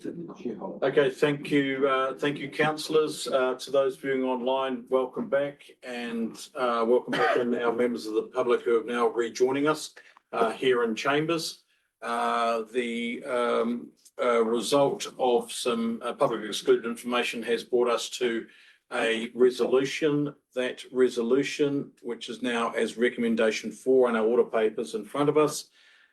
Okay, thank you, councillors. To those viewing online, welcome back, and welcome back to our members of the public who are now rejoining us here in chambers. The result of some public excluded information has brought us to a resolution. That resolution, which is now as recommendation 4 on our order papers in front of us,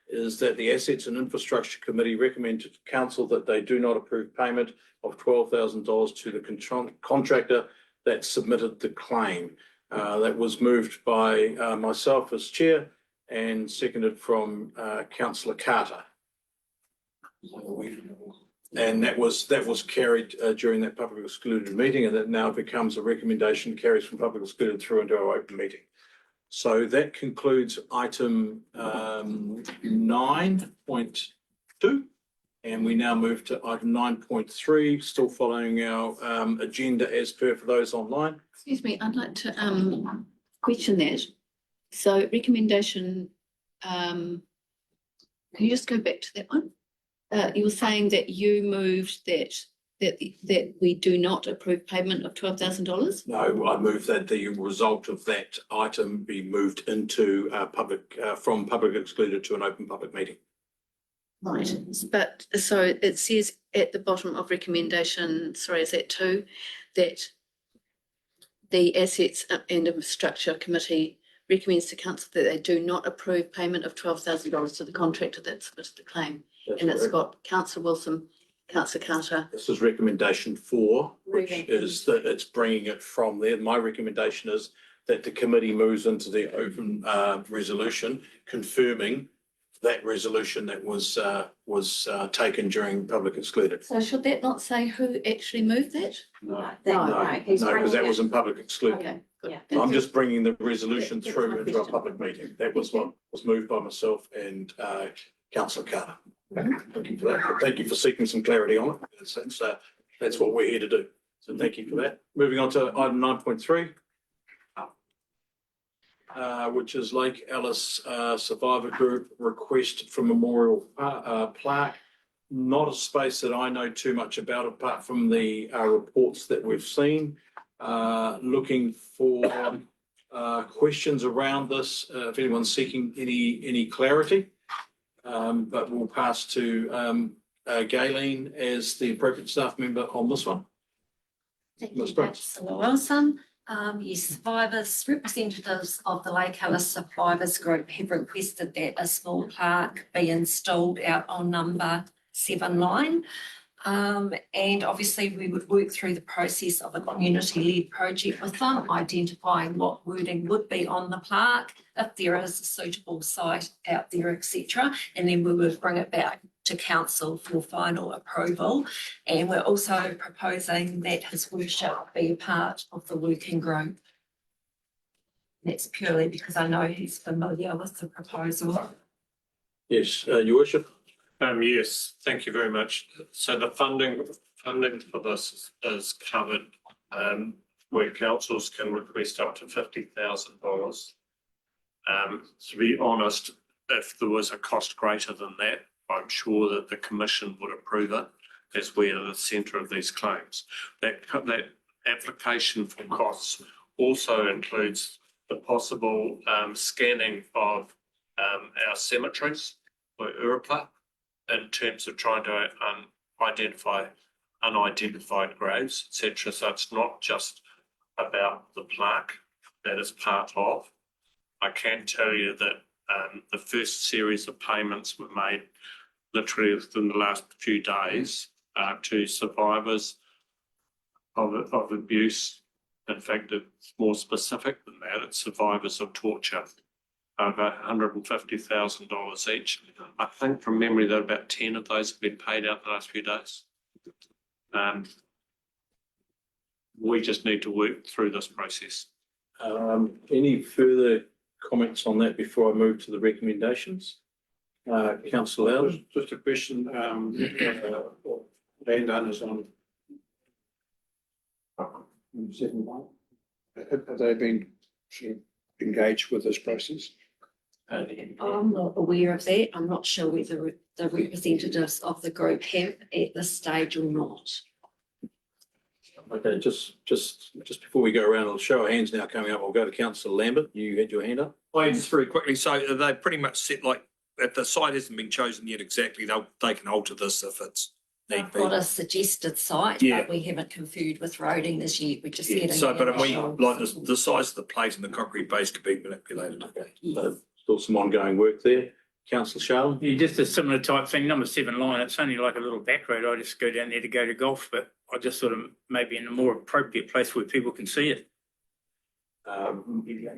is that the Assets and Infrastructure Committee recommend to Council that they do not approve payment of $12,000 to the contractor that submitted the claim. That was moved by myself as chair and seconded from Councillor Carter. And that was carried during that public excluded meeting, and that now becomes a recommendation, carries from public excluded through into our open meeting. So that concludes item 9.2, and we now move to item 9.3, still following our agenda as per for those online. Excuse me, I'd like to question that. So recommendation, can you just go back to that one? You were saying that you moved that we do not approve payment of $12,000? No, I move that the result of that item be moved into from public excluded to an open public meeting. Right, but so it says at the bottom of recommendation, sorry, is that 2, that the Assets and Infrastructure Committee recommends to Council that they do not approve payment of $12,000 to the contractor that submitted the claim. That's and it's correct. got Councillor Wilson, Councillor Carter. This is recommendation 4, which is that it's bringing it from there. My recommendation is that the committee moves into the open resolution, confirming that resolution that was taken during public excluded. So should that not say who actually moved that? No, No. because that was in public excluded. Okay, good. Yeah. I'm just bringing the resolution That's through my into our question. public meeting. That was what was moved by myself and Councillor Carter. Thank you for that. Thank you for seeking some clarity on it. That's what we're here to do. So thank you for that. Moving on to item 9.3, which is Lake Alice Survivor Group request for memorial plaque. Not a space that I know too much about apart from the reports that we've seen. Looking for questions around this, if anyone's seeking any clarity. But we'll pass to Gayleen as the appropriate staff member on this one. Thank Ms. you, Brooks. Councillor Wilson. Yes, survivors, representatives of the Lake Alice Survivors Group have requested that a small plaque be installed out on number 7 line. And obviously we would work through the process of a community-led project with them, identifying what wording would be on the plaque, if there is a suitable site out there, etc. And then we would bring it back to council for final approval. And we're also proposing that His Worship be a part of the working group. That's purely because I know he's familiar with the proposal. Yes, Your Worship. Yes, thank you very much. So the funding for this is covered where councils can request up to $50,000. To be honest, if there was a cost greater than that, I'm sure that the Commission would approve it, as we are the centre of these claims. That application for costs also includes the possible scanning of our cemeteries for URAPLA, in terms of trying to identify unidentified graves, etc. So it's not just about the plaque that is part of. I can tell you that the first series of payments were made literally within the last few days to survivors of abuse. In fact, it's more specific than that. It's survivors of torture. Over $150,000 each. I think from memory that about 10 of those have been paid out the last few days. We just need to work through this process. Any further comments on that before I move to the recommendations? Councillor Loudon. Just a question, landowners on 7 1, have they been sort of engaged with this process? I'm not aware of that. I'm not sure whether the representatives of the group have at this stage or not. Okay, just before we go around, I'll show of hands now coming up. I'll go to councillor Lambert. You had your hand up. Just very quickly, so they pretty much set like, if the site hasn't been chosen yet exactly, they can alter this if it's need I've be. got a suggested site, Yeah. but we haven't conferred with roading as yet. We're just getting. So, but we, initial- like the size of the plate and the concrete base could be manipulated. Okay, so still some ongoing work there. Councillor Sharlin? Yeah, just a similar type thing, number 7 line, it's only like a little back road, I just go down there to go to golf, but I just sort of maybe in a more appropriate place where people can see it.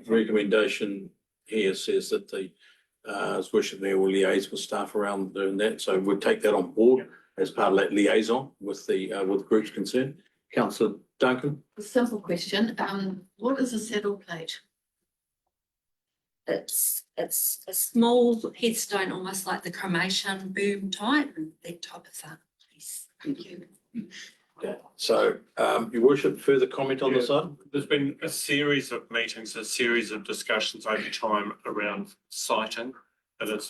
Recommendation here says that the His Worship Mayor will liaise with staff around doing that, so we'll take that on board as part of that liaison with the groups concerned. Councillor Duncan? A simple question, what is a saddle plate? It's a small headstone, almost like the cremation boom type, that type of thing. Yes. Thank you. Okay, so Your Worship, further comment on this item? There's been a series of meetings, a series of discussions over time around siting. And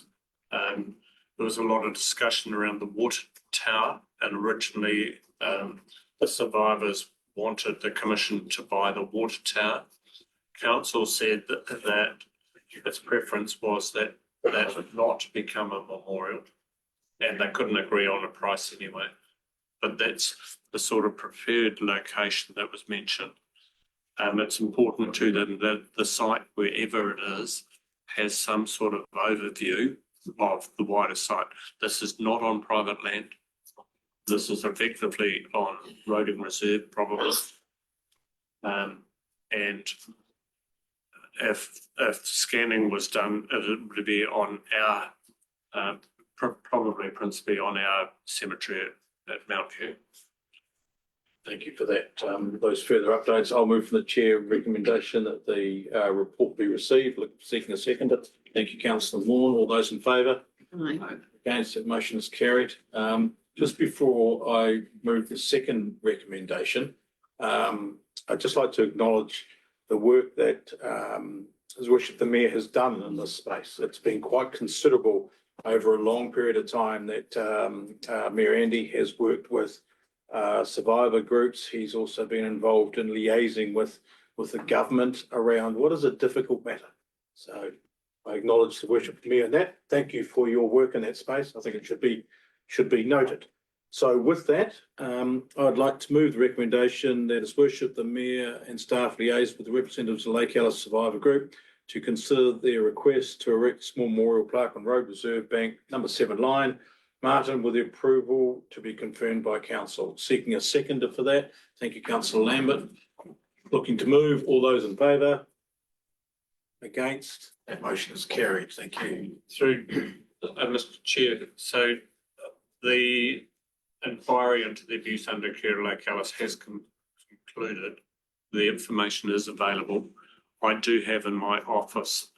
there was a lot of discussion around the water tower, and originally the survivors wanted the commission to buy the water tower. Council said that its preference was that would not become a memorial, and they couldn't agree on a price anyway. But that's the sort of preferred location that was mentioned. It's important to them that the site, wherever it is, has some sort of overview of the wider site. This is not on private land. This is effectively on road and reserve probably. And if scanning was done, it would be on our, probably principally on our cemetery at Mount View. Thank you for that. Those further updates. I'll move from the chair recommendation that the report be received. Seeking a seconder. Thank you, Councillor Vaughan. All those in favour? Aye. Against, that motion is carried. Just before I move the second recommendation, I'd just like to acknowledge the work that His Worship the Mayor has done in this space. It's been quite considerable over a long period of time that Mayor Andy has worked with survivor groups. He's also been involved in liaising with the government around what is a difficult matter. So I acknowledge the Worship Mayor in that. Thank you for your work in that space. I think it should be noted. So with that, I'd like to move the recommendation that His Worship the Mayor and staff liaise with the representatives of the Lake Alice Survivor Group to consider their request to erect a small memorial plaque on Road Reserve Bank, number 7 line, Martin, with the approval to be confirmed by council. Seeking a seconder for that. Thank you, Councillor Lambert. Looking to move. All those in favour? Against? That motion is carried. Thank you. Through, Mr. Chair, so the inquiry into the abuse under care of Lake Alice has concluded. The information is available. I do have in my office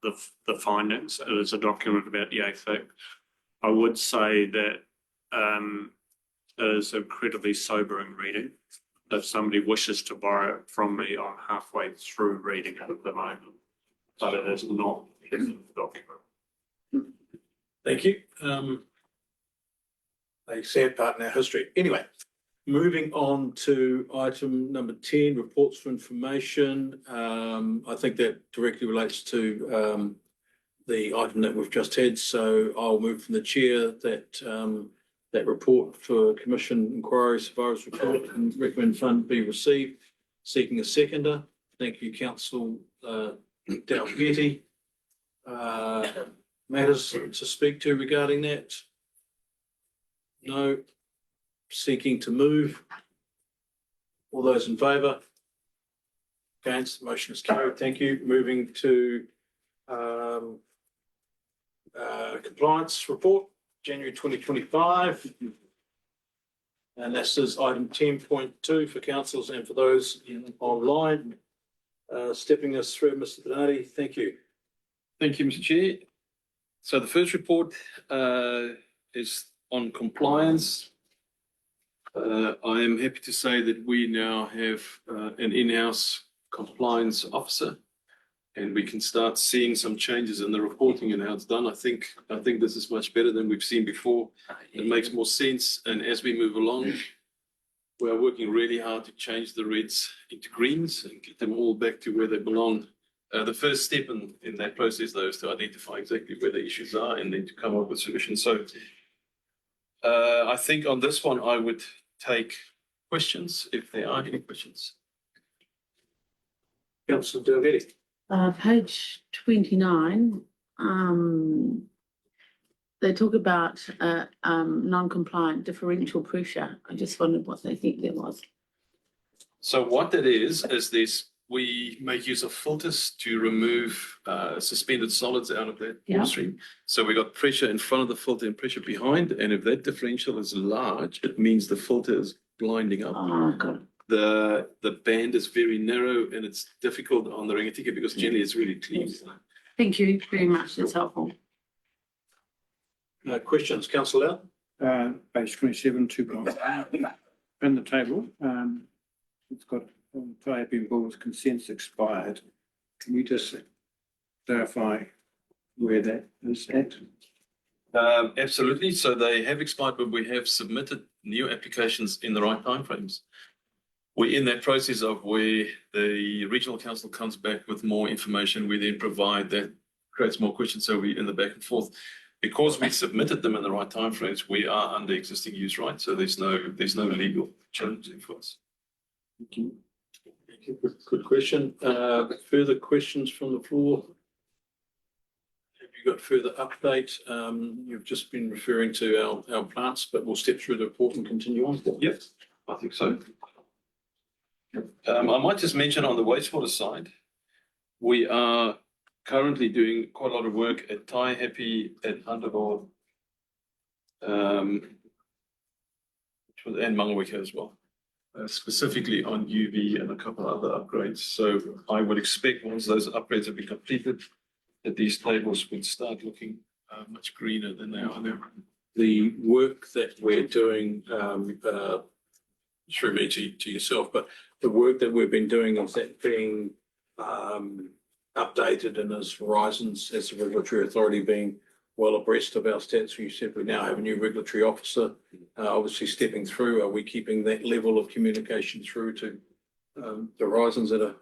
the findings. It is a document about the AFIC. I would say that it is incredibly sobering reading. If somebody wishes to borrow it from me, I'm halfway through reading it at the moment, but it is not in the document. Thank you. A sad part in our history. Anyway, moving on to item number 10, reports for information. I think that directly relates to the item that we've just had. So I'll move from the chair that that report for Commission Inquiry Survivors Report and recommend fund be received. Seeking a seconder. Thank you, Council Dalgety. Matters to speak to regarding that? No. Seeking to move. All those in favour? Against, the motion is carried. Thank you. Moving to compliance report, January 2025. And this is item 10.2 for councils and for those online. Stepping us through, Mr. Bernardi, thank you. Thank you, Mr. Chair. So the first report is on compliance. I am happy to say that we now have an in-house compliance officer, and we can start seeing some changes in the reporting and how it's done. I think this is much better than we've seen before. It makes more sense, and as we move along, we are working really hard to change the reds into greens and get them all back to where they belong. The first step in that process, though, is to identify exactly where the issues are and then to come up with solutions. So I think on this one, I would take questions if there are any questions. Councillor Delvetti. Page 29, they talk about non-compliant differential pressure. I just wondered what they think that was. So what that is we make use of filters to remove suspended solids out of that Yeah. water stream. So we got pressure in front of the filter and pressure behind, and if that differential is large, it means the filter is blinding up. Oh, God. The band is very narrow and it's difficult on the Rangitika because generally it's really clean. Thank you very much. That's helpful. Questions, councillor Lau? Page 27, 2.1. In the table, it's got Taihape Bulls consents expired. Can you just clarify where that is at? Absolutely. So they have expired, but we have submitted new applications in the right timeframes. We're in that process of where the regional council comes back with more information. We then provide that, creates more questions. So we're in the back and forth. Because we submitted them in the right timeframes, we are under existing use rights. So there's no legal challenge for us. Thank you. Good question. Further questions from the floor? Have you got further update? You've just been referring to our plants, but we'll step through the report and continue on. Yep, I think so. I might just mention on the wastewater side, we are currently doing quite a lot of work at Taihape, at Hunterville, and Mangaweka as well, specifically on UV and a couple of other upgrades. So I would expect once those upgrades have been completed, that these tables would start looking much greener than they are now. The work that we're doing, through me to yourself, but the work that we've been doing, is that being updated in as horizons as the regulatory authority being well abreast of our stats? You said we now have a new regulatory officer, obviously stepping through. Are we keeping that level of communication through to the horizons that are?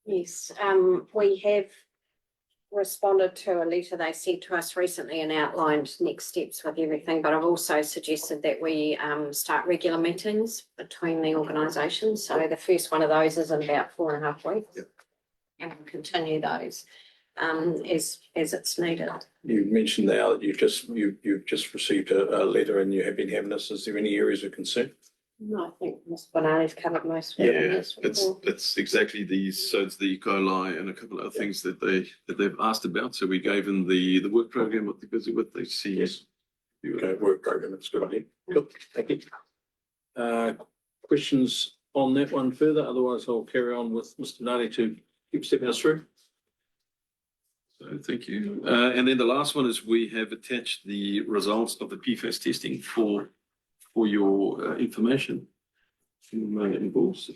Yes, we have responded to a letter they sent to us recently and outlined next steps with everything, but I've also suggested that we start regular meetings between the organisations. So the first one of those is in about 4.5 weeks. Yep. And we'll continue those as it's needed. You mentioned now that you've just received a letter and you have been having this. Is there any areas of concern? No, I think Ms. Bonani's covered most of it. in this report. It's exactly these. So it's the E. coli and a couple of other things that they've asked about. So we gave them the work program, what they're busy with. They see. Yes. Okay, work program. That's good idea. Good. Thank you. Questions on that one further? Otherwise, I'll carry on with Mr. Nadi to keep stepping us through. So thank you. And then the last one is we have attached the results of the PFAS testing for your information. In Bulls. I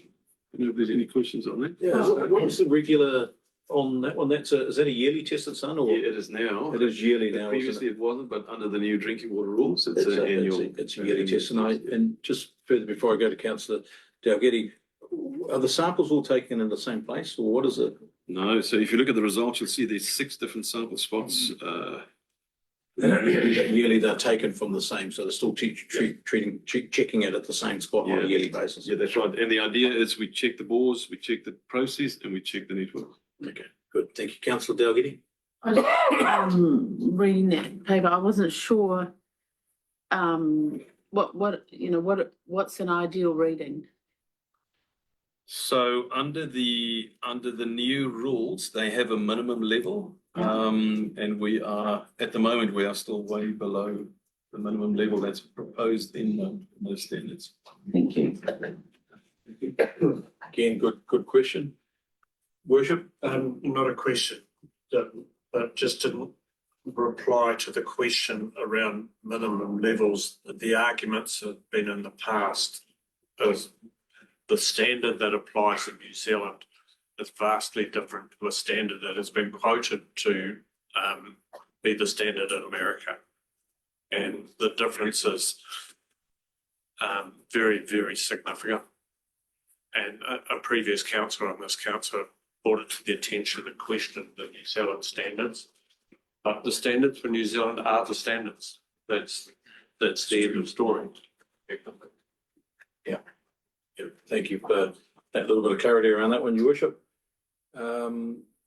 don't know if there's any questions on that. Yeah. What's the regular on that one? Is that a yearly test that's done, or? Yeah, it is now. It is yearly now. Previously it wasn't, but under the new drinking water rules, It's it's an annual. it's a yearly test. And just further before I go to Councillor Dalgety, are the samples all taken in the same place, or what is it? No, so if you look at the results, you'll see there's 6 different sample spots. Yearly, they're taken from the same, so they're still checking it at the same spot on a Yeah. yearly basis. Yeah, that's right. And the idea is we check the bores, we check the process, and we check the network. Okay, good. Thank you, Councillor Dalgety. I was reading that paper. I wasn't sure what's an ideal reading. So under the new rules, they have a minimum level. And we are, at the moment, we are still way below the minimum level that's proposed in those standards. Thank you. Again, good question. Worship? Not a question, but just to reply to the question around minimum levels, the arguments have been in the past is the standard that applies in New Zealand is vastly different to a standard that has been quoted to be the standard in America. And the difference is very, very significant. And a previous councillor on this council brought it to the attention and questioned the New Zealand standards. But the standards for New Zealand are the standards. That's the end of story. Yeah, thank you for that little bit of clarity around that one, Your Worship.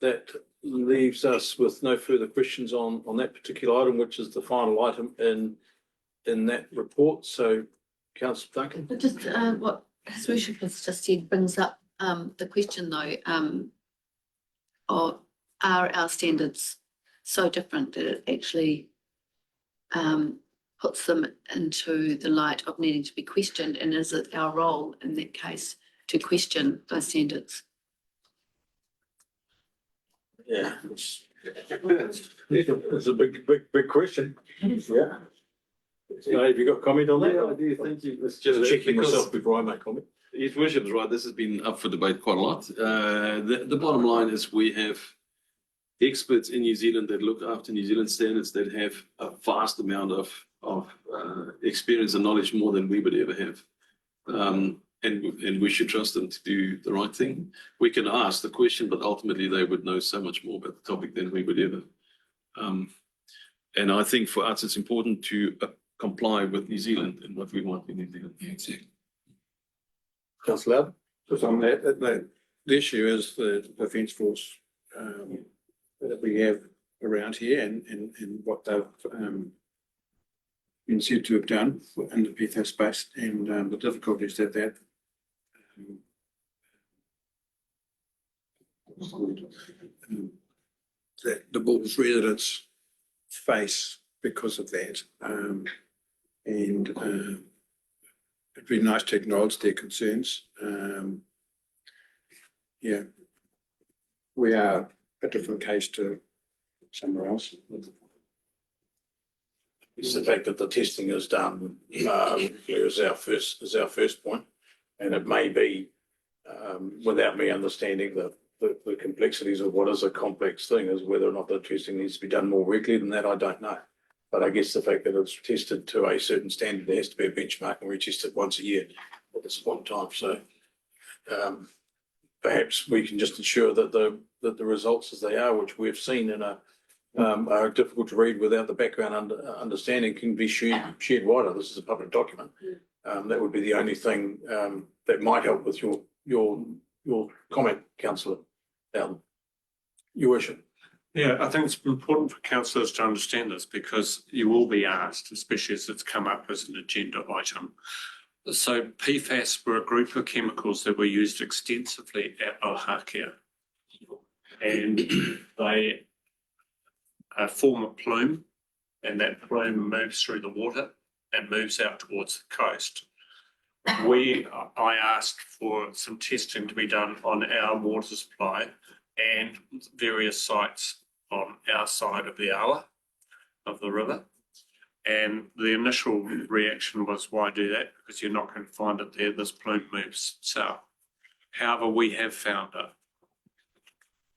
That leaves us with no further questions on that particular item, which is the final item in that report. So, Councillor Duncan. But just what His Worship has just said brings up the question though, are our standards so different that it actually puts them into the light of needing to be questioned, and is it our role in that case to question those standards? Yeah, it's a big question. Yeah. So have you got comment on that? Yeah, I do. Thank you, Mr. Just Chair. checking Because myself before I make comment. His Worship is right. This has been up for debate quite a lot. The bottom line is we have experts in New Zealand that look after New Zealand standards that have a vast amount of experience and knowledge, more than we would ever have. And we should trust them to do the right thing. We can ask the question, but ultimately they would know so much more about the topic than we would ever. And I think for us, it's important to comply with New Zealand and what we want in New Zealand. Exactly. Councillor Loud? Just on that, the issue is the Defence Force that we have around here and what they've been said to have done in the PFAS space, and the difficulties that the Bulls residents face because of that. And it'd be nice to acknowledge their concerns. Yeah, we are a different case to somewhere else. It's the fact that the testing is done, is our first point. And it may be, without me understanding the complexities of what is a complex thing, is whether or not the testing needs to be done more regularly than that, I don't know. But I guess the fact that it's tested to a certain standard, there has to be a benchmark, and we test it once a year at this point in time. So perhaps we can just ensure that the results as they are, which we've seen in are difficult to read without the background understanding, can be shared wider. This is a public document. That would be the only thing that might help with your comment, Councillor Bowden. Your Worship. Yeah, I think it's important for councillors to understand this, because you will be asked, especially as it's come up as an agenda item. So PFAS were a group of chemicals that were used extensively at Ohakea, and they form a plume, and that plume moves through the water and moves out towards the coast. I asked for some testing to be done on our water supply and various sites on our side of the Awa of the river. And the initial reaction was, why do that? Because you're not going to find it there. This plume moves south. However, we have found it.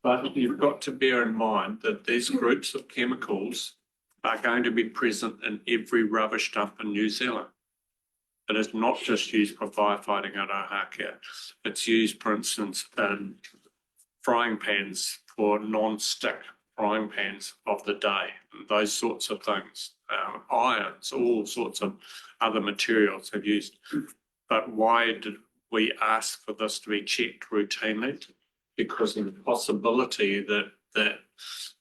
But you've got to bear in mind that these groups of chemicals are going to be present in every rubbish dump in New Zealand. It is not just used for firefighting at Ohakea. It's used, for instance, in frying pans for non-stick frying pans of the day, those sorts of things. Irons, all sorts of other materials have used. But why did we ask for this to be checked routinely? Because of the possibility that that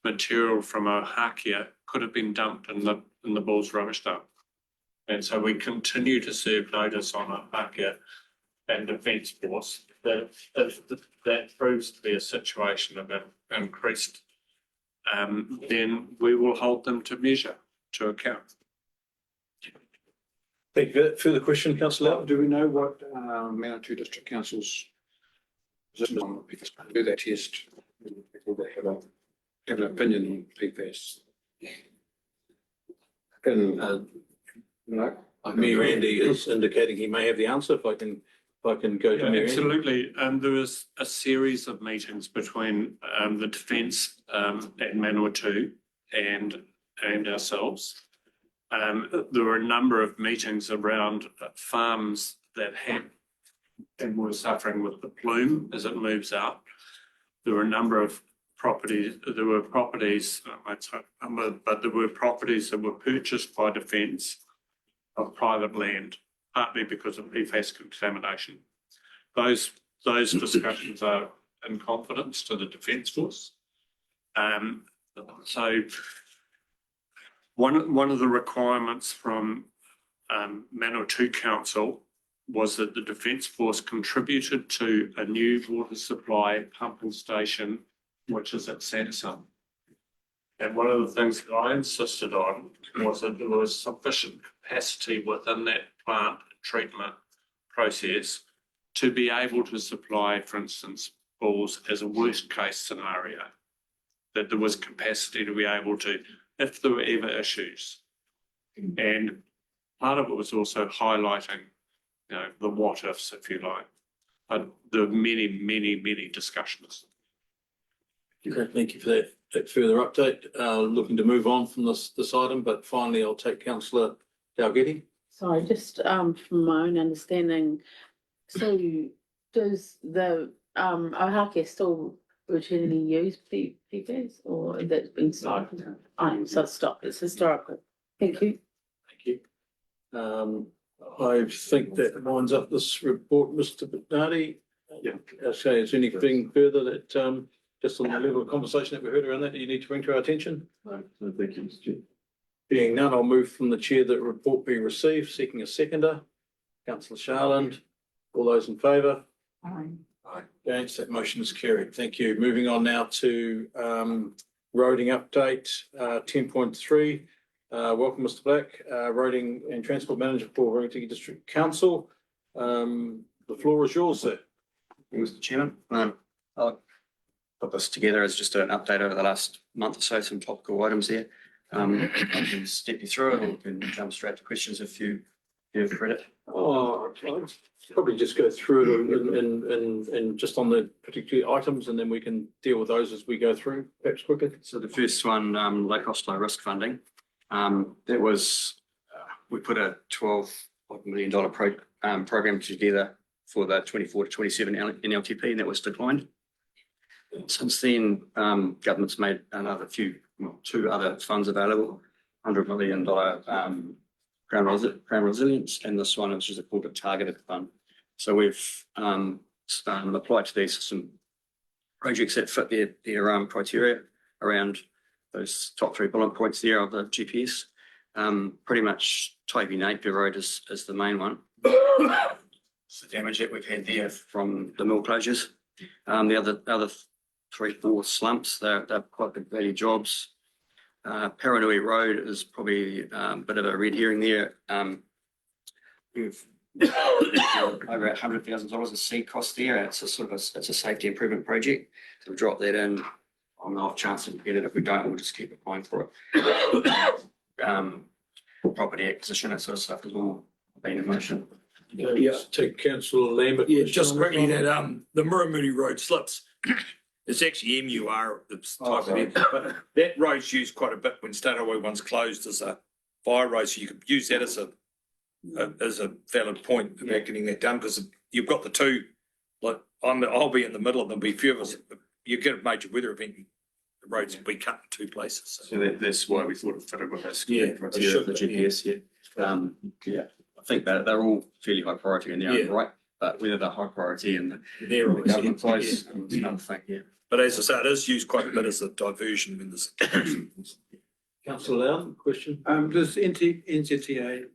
material from Ohakea could have been dumped in the Bulls rubbish dump. And so we continue to serve notice on Ohakea and Defence Force that if that proves to be a situation of increased, then we will hold them to account. Thank you. Further question, Councillor? Do we know what Manawatu District Council's position on PFAS? Do that test? Have an opinion on PFAS? No. Me, Randy is indicating he may have the answer. If I can If I can go to Yeah, Mary. absolutely. There was a series of meetings between the Defence at Manawatu and ourselves. There were a number of meetings around farms that had and were suffering with the plume as it moves out. There were a number of properties, but there were properties that were purchased by Defence of private land, partly because of PFAS contamination. Those discussions are in confidence to the Defence Force. So one of the requirements from Manawatu Council was that the Defence Force contributed to a new water supply pumping station, which is at Sanderson. And one of the things that I insisted on was that there was sufficient capacity within that plant treatment process to be able to supply, for instance, bulls as a worst case scenario. That there was capacity to be able to, if there were ever issues. And part of it was also highlighting, the what ifs, if you like. But there were many discussions. Okay, thank you for that further update. Looking to move on from this item, but finally I'll take councillor Dalgety. Sorry, just from my own understanding, so does the Ohake still routinely use PFAS or that's been stopped? So it's stopped, it's historical. Thank you. Thank you. I think that winds up this report, Mr. Bernardi. Yeah. Okay, is there anything further that, just on the level of conversation that we heard around that you need to bring to our attention? No, thank you, Mr. Chair. Being none, I'll move from the chair that report be received, seeking a seconder. Councillor Sharland, all those in favour? Aye. Against, that motion is carried. Thank you. Moving on now to roading update, 10.3. Welcome, Mr. Black, Roading and Transport Manager for Rangitikei District Council. The floor is yours, sir. Mr. Chairman, I'll put this together as just an update over the last month or so, some topical items here. I can step you through it, or we can jump straight to questions if you've read it. Oh, I'll probably just go through it and just on the particular items, and then we can deal with those as we go through, perhaps quickly. So the first one, low cost, low risk funding. That was, we put a $12 million program together for the 24 to 27 NLTP, and that was declined. Since then, government's made two other funds available, $100 million Crown Resilience, and this one which is called a targeted fund. So we've applied to these some projects that fit their criteria around those top 3 bullet points there of the GPS. Pretty much Taipi Napier Road is the main one. It's the damage that we've had there from the mill closures. The other 3-4 slumps, they're quite big value jobs. Paranui Road is probably a bit of a red herring there. We've over $100,000 of seed cost there. It's a safety improvement project. So we've dropped that in on the off chance that we get it. If we don't, we'll just keep applying for it. Property acquisition, that sort of stuff has all been in motion. Yeah, take councillor Lambert. Yeah, just quickly that the Muramuri Road slips. It's actually MUR that's type of it, but that road's used quite a bit when State Highway 1's closed as a fire road, so you could use that as a valid point about getting that done, because you've got the two, like I'll be in the middle of them, be few of us, you get a major weather event, the roads will be cut in 2 places. So that's why we thought it fitted with us. Yeah, Criteria of the GPS, yeah. I think that they're all fairly high priority in their own right, but whether they're high priority and the government place is another thing, yeah. But as I say, it is used quite a bit as a diversion when there's. Councillor Loudon, question? Does NZTA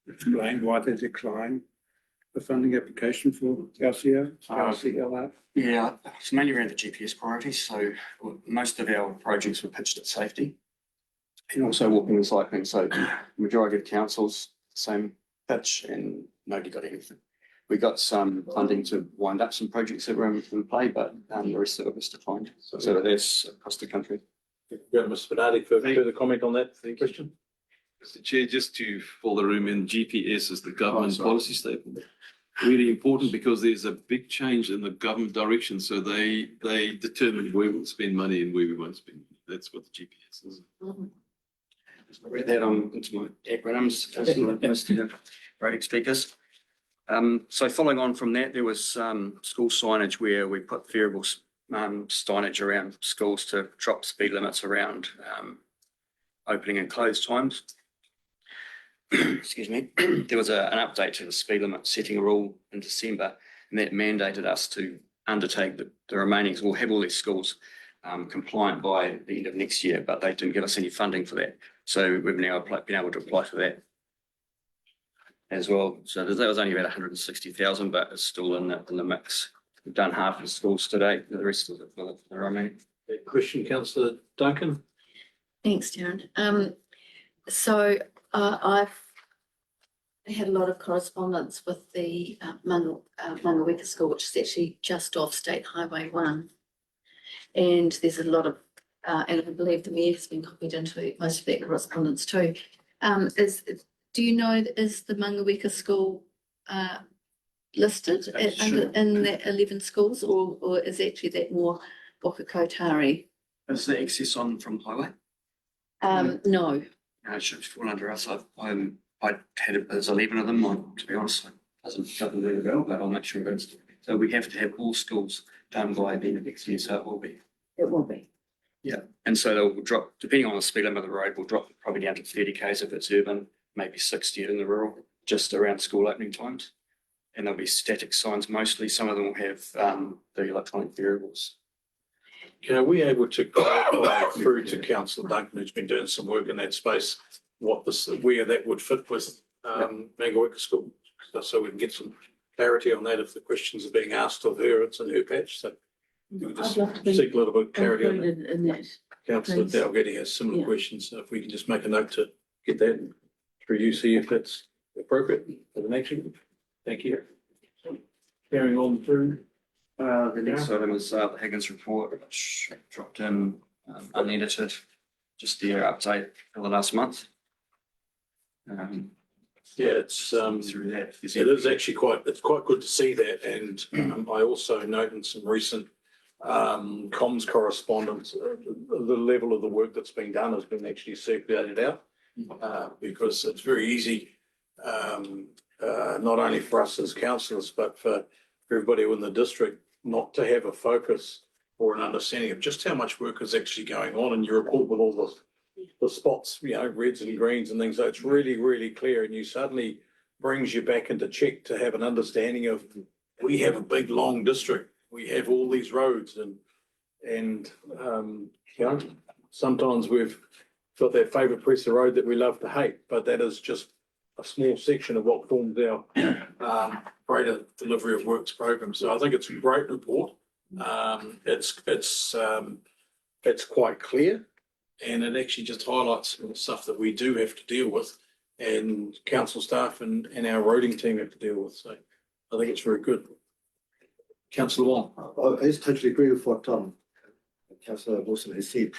explain why they declined the funding application for LCLR? Yeah, it's mainly around the GPS priorities. So most of our projects were pitched at safety and also walking and cycling. So the majority of councils, same pitch, and nobody got anything. We got some funding to wind up some projects that were in play, but the rest of it was declined. So that's across the country. Go to Mr. Bernardi for further comment on that question. Mr. Chair, just to fill the room in, GPS is the government policy statement. really important because there's a big change in the government direction. So they determine where we'll spend money and where we won't spend. That's what the GPS is. I read that into my acronyms, as most of the rating speakers. So following on from that, there was school signage where we put variable signage around schools to drop speed limits around opening and close times. Excuse me. There was an update to the speed limit setting rule in December, and that mandated us to undertake the remaining, we'll have all these schools compliant by the end of next year, but they didn't give us any funding for that. So we've now been able to apply for that as well. So that was only about 160,000, but it's still in the mix. We've done half the schools today, the rest of the remaining. Question, councillor Duncan? Thanks, Darren. So I've had a lot of correspondence with the Mangaweka School, which is actually just off State Highway 1. And there's a lot of, and I believe the mayor has been copied into most of that correspondence too. Do you know, is the Mangaweka School listed in the 11 schools, or is actually that more Whakakotari? Is the access on from highway? No. It should fall under us. I had it as 11 of them. To be honest, it doesn't really well, but I'll make sure it goes. So we have to have all schools done by the end of next year, so it will be. It will be. Yeah, and so they'll drop, depending on the speed limit of the road, we'll drop probably down to 30 k's if it's urban, maybe 60 in the rural, just around school opening times. And there'll be static signs mostly. Some of them will have the electronic variables. Are we able to clarify through to councillor Duncan, who's been doing some work in that space, where that would fit with Mangaweka School? So we can get some clarity on that if the questions are being asked of her, it's in her patch. So we can just I'd love to be seek a little bit of clarity on that. included in that. Councillor please. Dalgetty has similar Yeah. questions, so if we can just make a note to get that through you, see if that's appropriate for the next one. Thank you. Carrying on through. The next item is the Higgins report, which dropped in unedited, just the update for the last month. Yeah, it's Through that. it is actually it's quite good to see that, and I also note in some recent comms correspondence, the level of the work that's been done has been actually circulated out, because it's very easy, not only for us as councillors, but for everybody in the district, not to have a focus or an understanding of just how much work is actually going on in your report with all the spots, reds and greens and things. So it's really, really clear, and you suddenly brings you back into check to have an understanding of, we have a big, long district. We have all these roads and sometimes we've got that favourite piece of road that we love to hate, but that is just a small section of what forms our greater delivery of works program. So I think it's a great report. It's quite clear, and it actually just highlights the stuff that we do have to deal with, and council staff and our roading team have to deal with. So I think it's very good. Councillor Wong. I just totally agree with what Councillor Wilson has said.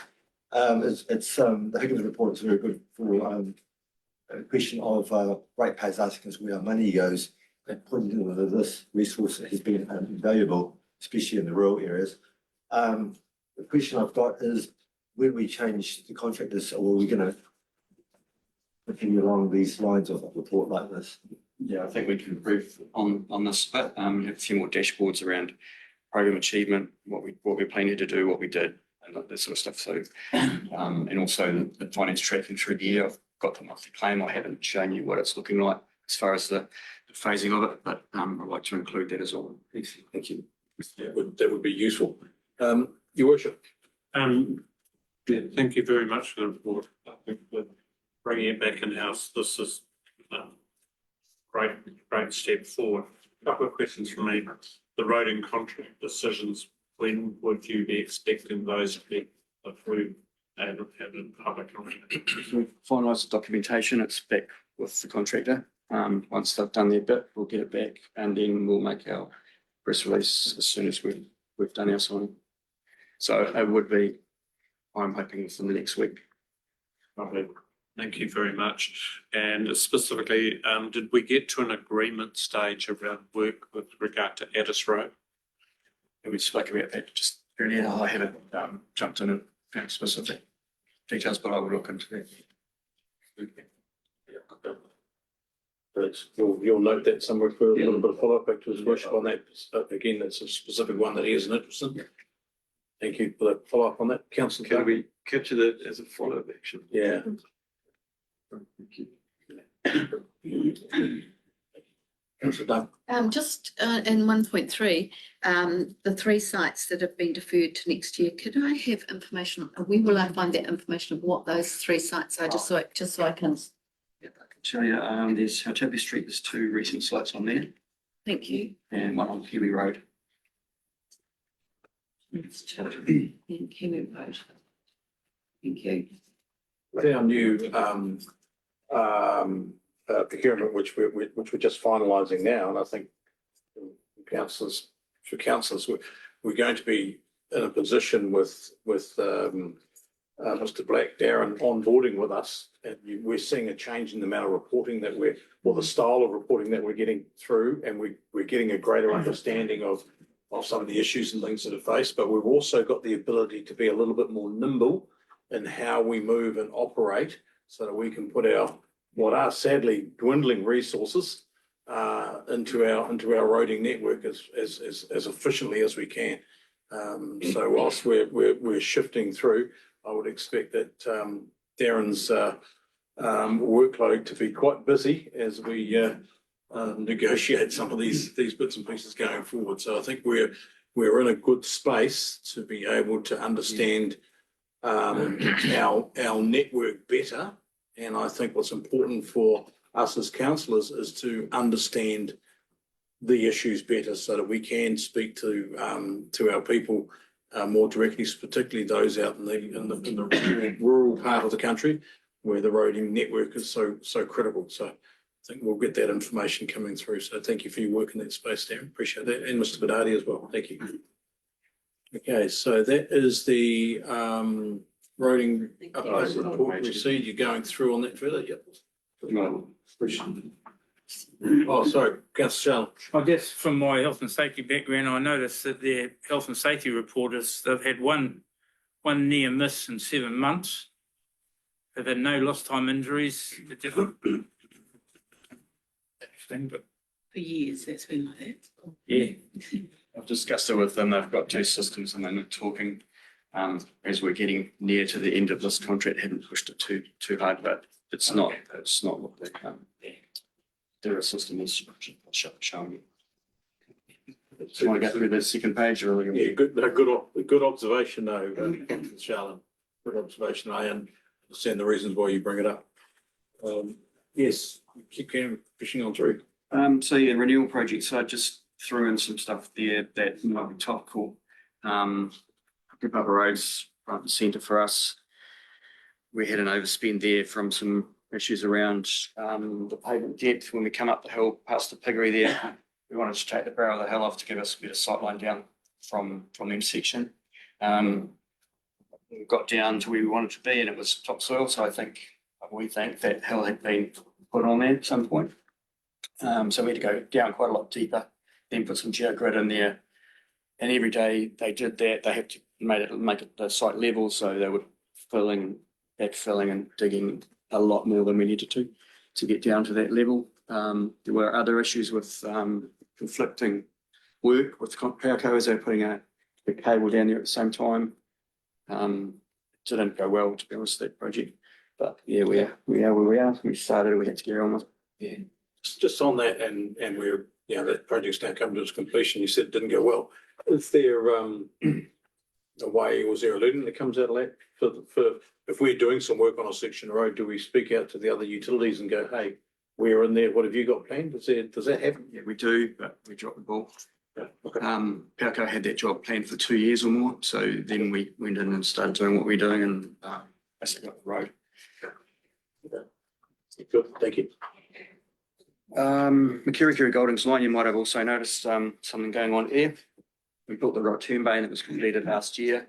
It's the Higgins report is very good for a question of ratepayers asking us where our money goes, and pointing to this resource has been invaluable, especially in the rural areas. The question I've got is, when we change the contractors, or are we going to continue along these lines of a report like this? Yeah, I think we can improve on this bit. We have a few more dashboards around program achievement, what we're planning to do, what we did, and that sort of stuff. So, and also the finance tracking through the year. I've got the monthly claim. I haven't shown you what it's looking like as far as the phasing of it, but I'd like to include that as well. Thank you. Yeah, that would be useful. Your Worship. Yeah, thank you very much for the report. I think that bringing it back in-house, this is great step forward. A couple of questions from me. The roading contract decisions, when would you be expecting those to be approved and have in public? We've finalised the documentation. It's back with the contractor. Once they've done their bit, we'll get it back, and then we'll make our press release as soon as we've done our signing. So it would be, I'm hoping, within the next week. Lovely. Thank you very much. And specifically, did we get to an agreement stage around work with regard to Addis Road? And we spoke about that just earlier. I haven't jumped in and found specific details, but I will look into that. But you'll note that somewhere for a little bit of follow-up back to his worship on that. Again, that's a specific one that he is interested in. Thank you for that follow-up on that. Councillor Can Doug? we capture that as a follow-up action? Yeah. Councillor Doug? Just in 1.3, the 3 sites that have been deferred to next year, could I have information? Where will I find that information of what those 3 sites are, just so I can? Yeah, I can tell you, there's Hautapi Street, there's 2 recent sites on there, Thank you. and one on Kiwi Road. And Kiwi Road. Thank you. With our new procurement, which we're just finalising now, and I think councillors, we're going to be in a position with Mr. Black, Darren onboarding with us, and we're seeing a change in the amount of reporting that or the style of reporting that we're getting through, and we're getting a greater understanding of some of the issues and things that are faced, but we've also got the ability to be a little bit more nimble in how we move and operate so that we can put what are sadly dwindling resources into our roading network as efficiently as we can. So whilst we're shifting through, I would expect that Darren's workload to be quite busy as we negotiate some of these bits and pieces going forward. So I think we're in a good space to be able to understand our network better. And I think what's important for us as councillors is to understand the issues better so that we can speak to our people more directly, particularly those out in the rural part of the country where the roading network is so critical. So I think we'll get that information coming through. So thank you for your work in that space, Darren. Appreciate that. And Mr. Bedadi as well. Thank you. Okay, so that is the roading update report received. You're going through on that further? Yep. No, appreciate it. Oh, sorry, Councillor Shalom. I guess from my health and safety background, I noticed that their health and safety report is, they've had one near miss in 7 months. They've had no lost time injuries. Interesting, but For years, that's been like that. yeah. I've discussed it with them. They've got 2 systems and they're not talking. As we're getting near to the end of this contract, haven't pushed it too hard, but it's not what they their system is showing you. Do you want to go through the second page or? Yeah, good observation though, Councillor Shalom. Good observation. I understand the reasons why you bring it up. Yes, keep pushing on through. So yeah, renewal project. So I just threw in some stuff there that might be topical. Good Bubba Roads front and centre for us. We had an overspend there from some issues around the pavement depth when we come up the hill past the piggery there. We wanted to take the brow of the hill off to give us a better sight line down from the intersection. We got down to where we wanted to be and it was topsoil, so we think that hill had been put on there at some point. So we had to go down quite a lot deeper, then put some geogrid in there. And every day they did that, they had to make it the site level, so they were backfilling and digging a lot more than we needed to get down to that level. There were other issues with conflicting work with Powerco as they were putting a cable down there at the same time. It didn't go well, to be honest, that project. But yeah, we are where we are. We started, we had to get on with. Yeah, just on that, and we're that project's now come to its completion. You said it didn't go well. Is there a way, was there a learning that comes out of that for if we're doing some work on a section of road? Do we speak out to the other utilities and go, hey, we're in there. What have you got planned? Does that happen? Yeah, we do, but we dropped the ball. Yeah. Okay. Powerco had that job planned for 2 years or more, so then we went in and started doing what we're doing and basically got the road. Good, thank you. Makirikiri Goldings line, you might have also noticed something going on here. We built the right turn bay and it was completed last year.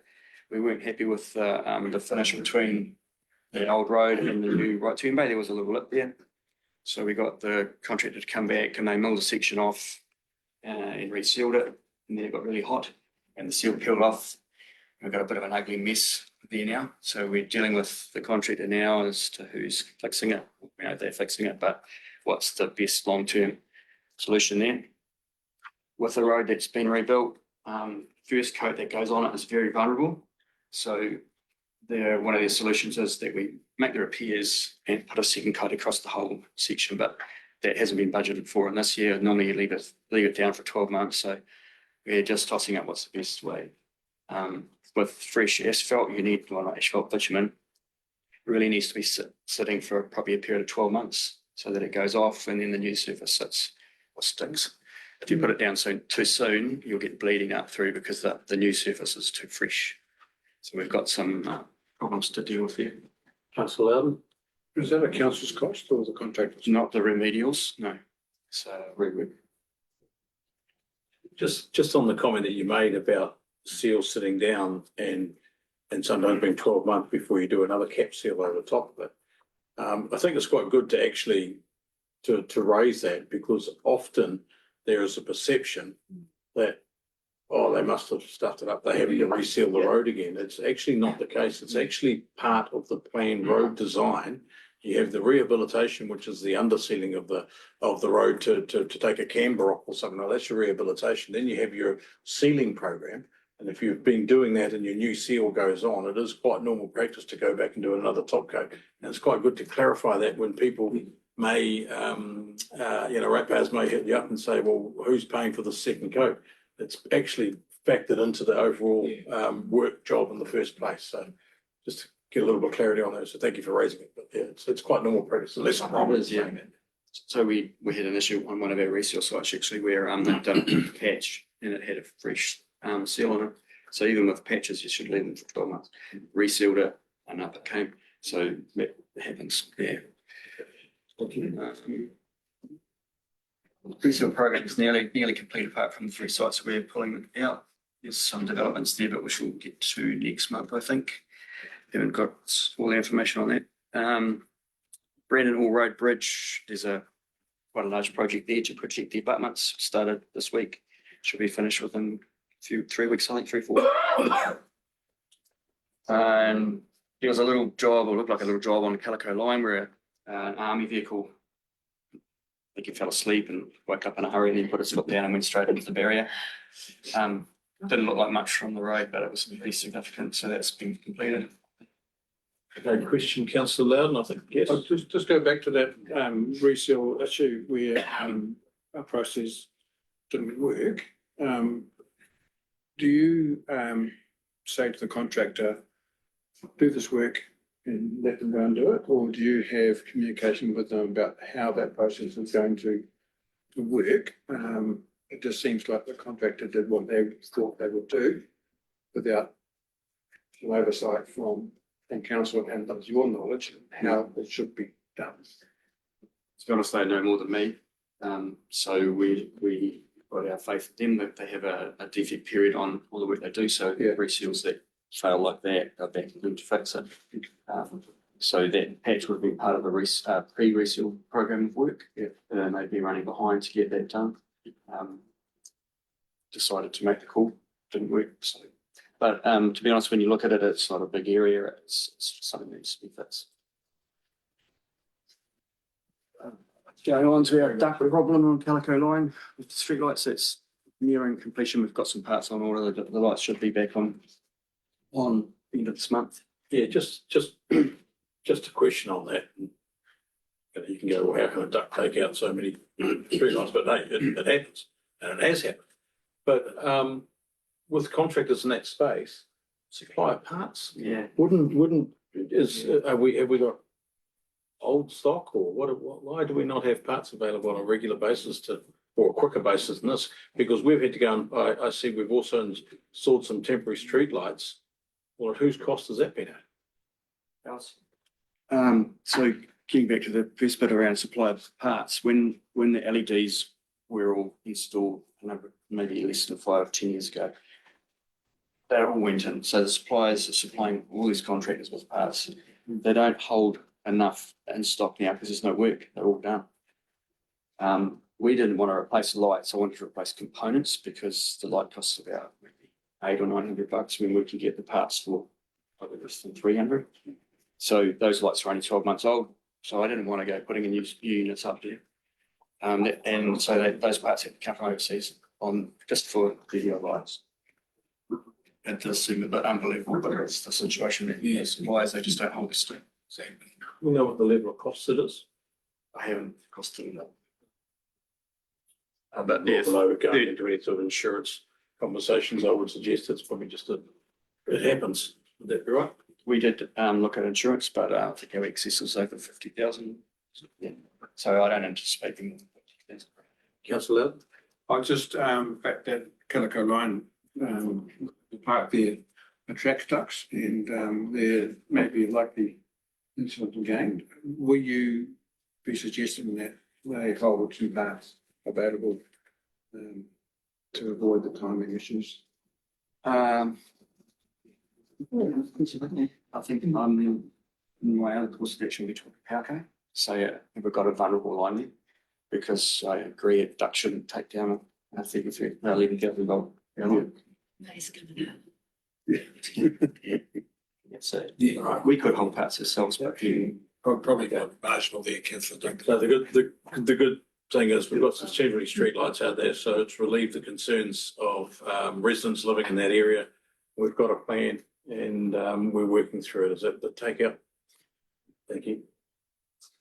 We weren't happy with the finish between the old road and the new right turn bay, there was a little lip there. So we got the contractor to come back and they milled a section off and resealed it. And then it got really hot and the seal peeled off. We've got a bit of an ugly mess there now. So we're dealing with the contractor now as to who's fixing it. We know they're fixing it, but what's the best long-term solution there? With the road that's been rebuilt, first coat that goes on it is very vulnerable. So one of their solutions is that we make the repairs and put a second coat across the whole section, but that hasn't been budgeted for. And this year, normally you leave it down for 12 months. So we're just tossing up what's the best way. With fresh asphalt, you need, well, not asphalt, bitumen, really needs to be sitting for probably a period of 12 months so that it goes off and then the new surface sits or sticks. If you put it down too soon, you'll get bleeding up through because the new surface is too fresh. So we've got some problems to deal with there. Councillor Loudon. Is that a council's cost or the contractor's? Not the remedials, no. So rework. Just on the comment that you made about seals sitting down and sometimes being 12 months before you do another cap seal over the top of it. I think it's quite good to actually to raise that, because often there is a perception that, oh, they must have stuffed it up, they have to reseal the road again. It's actually not the case. It's actually part of the planned road design. You have the rehabilitation, which is the undersealing of the road to take a camber off or something like that. That's your rehabilitation. Then you have your sealing program. And if you've been doing that and your new seal goes on, it is quite normal practice to go back and do another top coat. And it's quite good to clarify that when people may, ratepayers may hit you up and say, well, who's paying for the second coat? It's actually factored into the overall work job in the first place. So just to get a little bit of clarity on that. So thank you for raising it. But yeah, it's quite normal practice. Unless I'm wrong. Yeah. So we had an issue on one of our reseal sites actually where they'd done a patch and it had a fresh seal on it. So even with patches, you should leave them for 12 months. Resealed it and up it came. So that happens. Yeah. Reseal program is nearly complete apart from the 3 sites we're pulling out. There's some developments there, but which we'll get to next month, I think. Haven't got all the information on that. Brandon Hall Road Bridge, there's quite a large project there to protect the abutments. Started this week. Should be finished within 3 weeks, I think, 3, 4. And there was a little job, or looked like a little job on the Calico line where an army vehicle, I think he fell asleep and woke up in a hurry and then put his foot down and went straight into the barrier. Didn't look like much from the road, but it was pretty significant. So that's been completed. Okay, question, Councillor Loudon, I think, yes. I'll just go back to that reseal issue where a process didn't work. Do you say to the contractor, do this work and let them go and do it? Or do you have communication with them about how that process is going to work? It just seems like the contractor did what they thought they would do without some oversight from council and your knowledge how it should be done. To be honest, they know more than me. So we got our faith in them that they have a defect period on all the work they do. So reseals that fail like that, go back to them to fix it. So that patch would be part of a pre-reseal program of work. They'd be running behind to get that done. Decided to make the call, didn't work. So, but to be honest, when you look at it, it's not a big area. It's something that needs to be fixed. Going on to our duct problem on Calico line with the street lights, it's nearing completion. We've got some parts on order. The lights should be back on the end of this month. Yeah, just a question on that. You can go, well, how can a duct take out so many streetlights? But hey, it happens, and it has happened. But with contractors in that space, supply of parts. Yeah. Have we got old stock, or why do we not have parts available on a regular basis or a quicker basis than this? Because we've had to go and I see we've also installed some temporary street lights. Well, at whose cost has that been at? So getting back to the first bit around supply of parts, when the LEDs were all installed, maybe less than 5 or 10 years ago, they all went in. So the suppliers are supplying all these contractors with parts. they don't hold enough in stock now because there's no work. They're all done. We didn't want to replace the lights. I wanted to replace components because the light costs about maybe $800 or $900 when we can get the parts for probably less than 300. So those lights are only 12 months old. So I didn't want to go putting in new units up there. And so those parts had to come from overseas on just for video lights. It does seem a bit unbelievable, but it's the situation that yes, suppliers they just don't hold the stock. We know what the level of cost it is. I haven't costed that. But yes, although we're going into any sort of insurance conversations, I would suggest it's probably just it happens. Would that be right? We did look at insurance, but I think our excess was over 50,000. Yeah. So I don't anticipate being 50,000. Councillor Loudon? I just, back that Killico line, park there attracts ducks and, there may be likely incident again. Will you be suggesting that they hold two parts available, to avoid the timing issues? I think in my other course of action we talk about power. So yeah, we've got a vulnerable line there because I agree a duck shouldn't take down a 11,000 volt. Nice coming up. So we could hold parts ourselves, but Probably got marginal there, councillor. So the good thing is we've got some temporary street lights out there, so it's relieved the concerns of residents living in that area. We've got a plan and we're working through it. Is that the takeout? Thank you.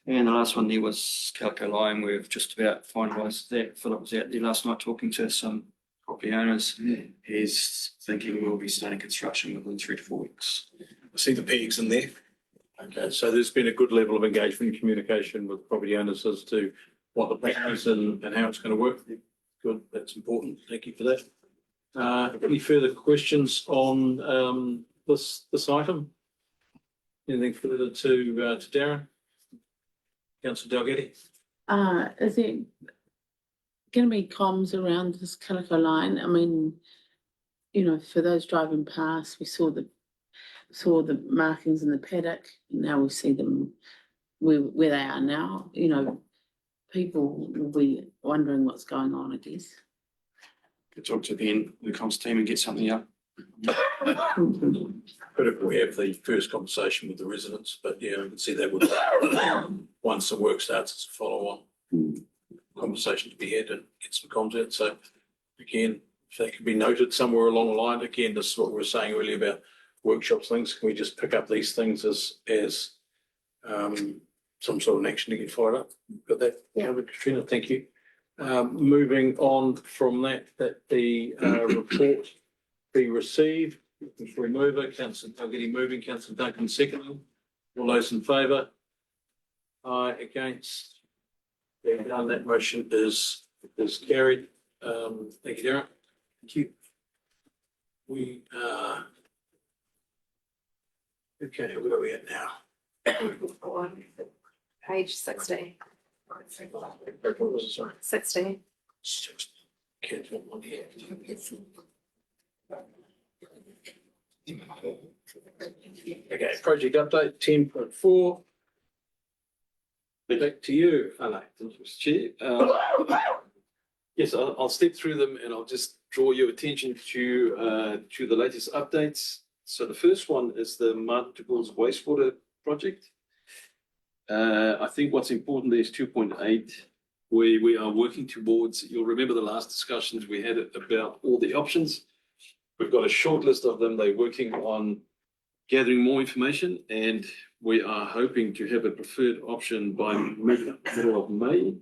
And the last one there was Calco Line. We've just about finalised that. Philip was out there last night talking to some property owners. He's thinking we'll be starting construction within 3 to 4 weeks. I see the pegs in there. Okay, so there's been a good level of engagement and communication with property owners as to what the plan is and how it's going to work. Good, that's important. Thank you for that. Any further questions on this item? Anything further to Darren? Councillor Dalgety? Is it going to be comms around this Killico line? I mean, you know, for those driving past, we saw the markings in the paddock. Now we see them where they are now. You know, people will be wondering what's going on, I guess. Could talk to the comms team and get something up. But if we have the first conversation with the residents, but yeah, we can see that would, once the work starts, it's a follow-on conversation to be had and get some content. So again, if that could be noted somewhere along the line, again, this is what we were saying earlier about workshops things. Can we just pick up these things as some sort of an action to get followed up? Got that covered, Katrina? Thank you. Moving on from that the report be received. Councillor Mover, Councillor Dalgety moving, Councillor Duncan seconding. All those in favour? Aye, against? Being done, that motion is carried. Thank you, Darren. Thank you. We okay, where are we at now? Page 60. What was it, sorry? 60. Can't find one here. Okay, project update 10.4. Back to you, Anna. Thank you, Mr. Chair. Yes, I'll step through them and I'll just draw your attention to the latest updates. So the first one is the Multiples wastewater project. I think what's important there is 2.8, where we are working towards, you'll remember the last discussions we had about all the options. We've got a short list of them. They're working on gathering more information and we are hoping to have a preferred option by middle of May.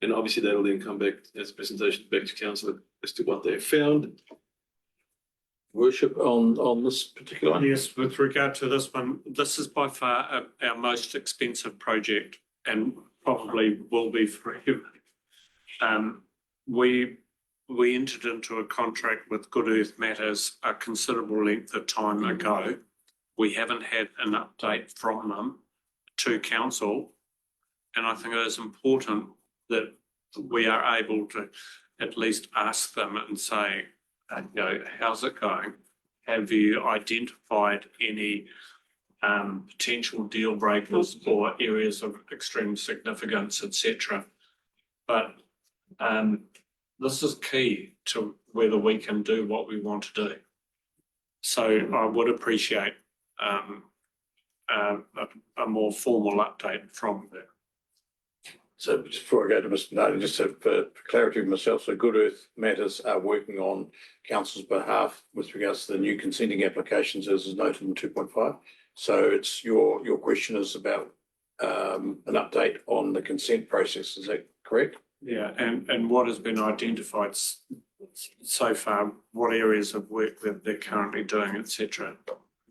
And obviously that'll then come back as a presentation back to council as to what they have found. Worship on this particular one? Yes, with regard to this one, this is by far our most expensive project and probably will be forever. We entered into a contract with Good Earth Matters a considerable length of time ago. We haven't had an update from them to council. And I think it is important that we are able to at least ask them and say, you know, how's it going? Have you identified any potential deal breakers or areas of extreme significance, etc. But this is key to whether we can do what we want to do. So I would appreciate a more formal update from there. So just before I go to Mr. Nolan, just for clarity of myself, so Good Earth Matters are working on council's behalf with regards to the new consenting applications as is noted in 2.5. So it's your question is about an update on the consent process, is that correct? Yeah, and what has been identified so far, what areas of work that they're currently doing, etc.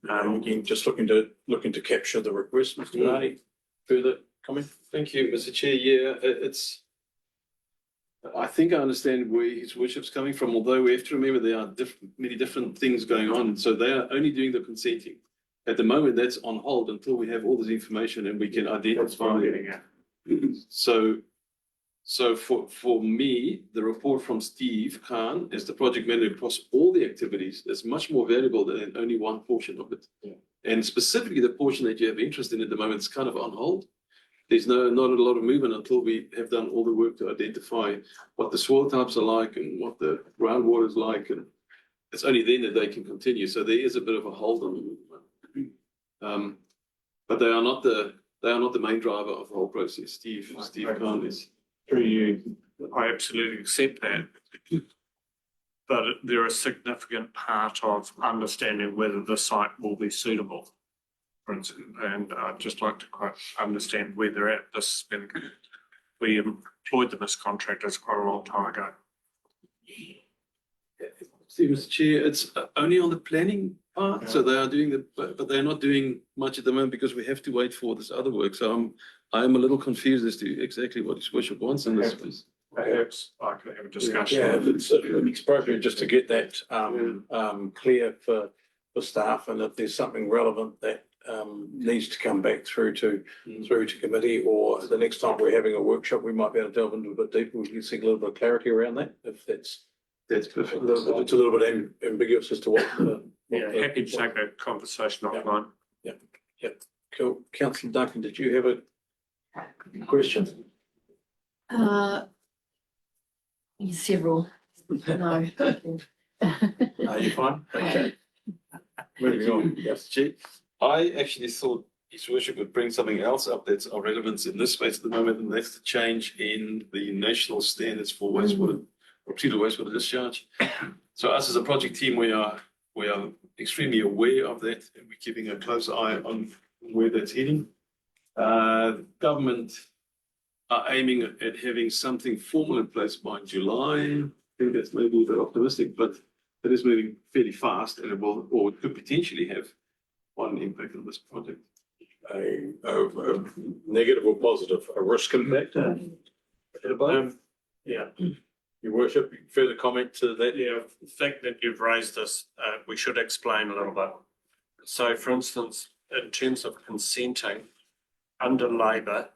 Again, just looking to capture the request, Mr. Nardi, further comment? Thank you, Mr. Chair. Yeah, I think I understand where His Worship's coming from, although we have to remember there are many different things going on. So they are only doing the consenting. At the moment, that's on hold until we have all this information and we can identify. So for me, the report from Steve Khan as the project manager across all the activities is much more valuable than only one portion of it. Yeah. And specifically the portion that you have interest in at the moment is kind of on hold. There's not a lot of movement until we have done all the work to identify what the soil types are like and what the groundwater is like, and it's only then that they can continue. So there is a bit of a hold on them. But they are not the main driver of the whole process. Steve Khan is. Through you, I absolutely accept that. But they're a significant part of understanding whether the site will be suitable. For instance, and I'd just like to quite understand where they're at. We employed them as contractors quite a long time ago. See, Mr. Chair, it's only on the planning part, so they are doing but they're not doing much at the moment because we have to wait for this other work. So I'm a little confused as to exactly what His Worship wants in this place. Perhaps I could have a discussion. Yeah, it's appropriate just to get that clear for staff, and if there's something relevant that needs to come back through to committee, or the next time we're having a workshop, we might be able to delve into a bit deeper. We can seek a little bit of clarity around that, if that's perfect. If it's a little bit ambiguous as to what. Yeah, happy to take that conversation offline. Cool. Councillor Duncan, did you have a question? Several. No. Are you fine? Okay. Moving on. Yes, Chief. I actually thought His Worship would bring something else up that's of relevance in this space at the moment, and that's the change in the national standards for wastewater, or treated wastewater discharge. So us as a project team, we are extremely aware of that, and we're keeping a close eye on where that's heading. Government are aiming at having something formal in place by July. I think that's maybe a bit optimistic, but it is moving fairly fast, and it will, or it could potentially have one impact on this project. A negative or positive, a risk impact? Yeah. Your Worship, further comment to that? Yeah, the fact that you've raised this, we should explain a little bit. So for instance, in terms of consenting under Labor,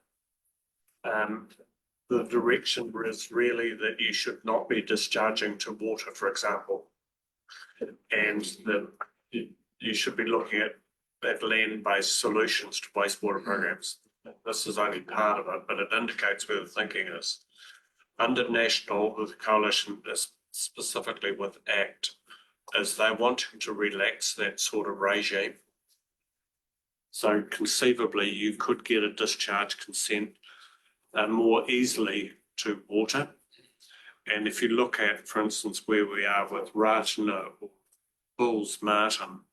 the direction is really that you should not be discharging to water, for example. And that you should be looking at land-based solutions to wastewater programs. This is only part of it, but it indicates where the thinking is. Under National, the coalition is specifically with ACT, is they're wanting to relax that sort of regime. So conceivably, you could get a discharge consent more easily to water. And if you look at, for instance, where we are with Ratana or Bulls Martin,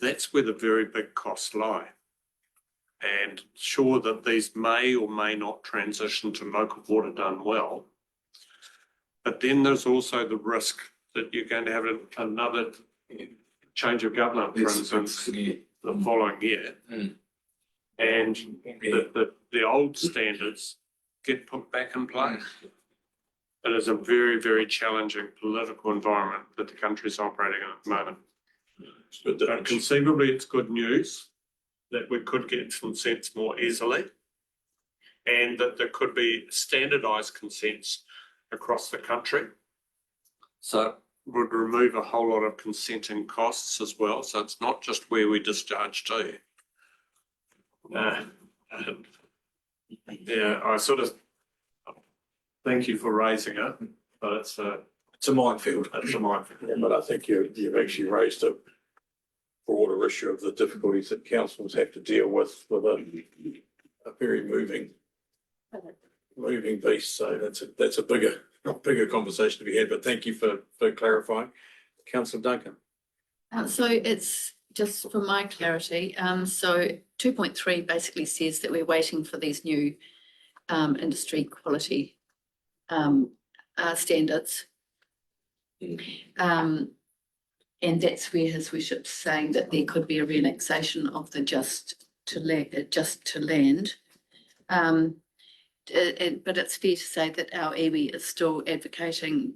that's where the very big costs lie. And sure that these may or may not transition to local water done well. But then there's also the risk that you're going to have another change of government, for instance, the following year. And the old standards get put back in place. It is a very, very challenging political environment that the country's operating in at the moment. But conceivably, it's good news that we could get consents more easily, and that there could be standardised consents across the country. So would remove a whole lot of consenting costs as well, so it's not just where we discharge to. Yeah, I sort of thank you for raising it, but it's a minefield. minefield. Yeah, but I think you've actually raised a broader issue of the difficulties that councils have to deal with a very moving beast. So that's a bigger conversation to be had, but thank you for clarifying. Councillor Duncan. So it's just for my clarity, so 2.3 basically says that we're waiting for these new industry quality standards. And that's where his worship's saying that there could be a relaxation of the just to land. But it's fair to say that our iwi is still advocating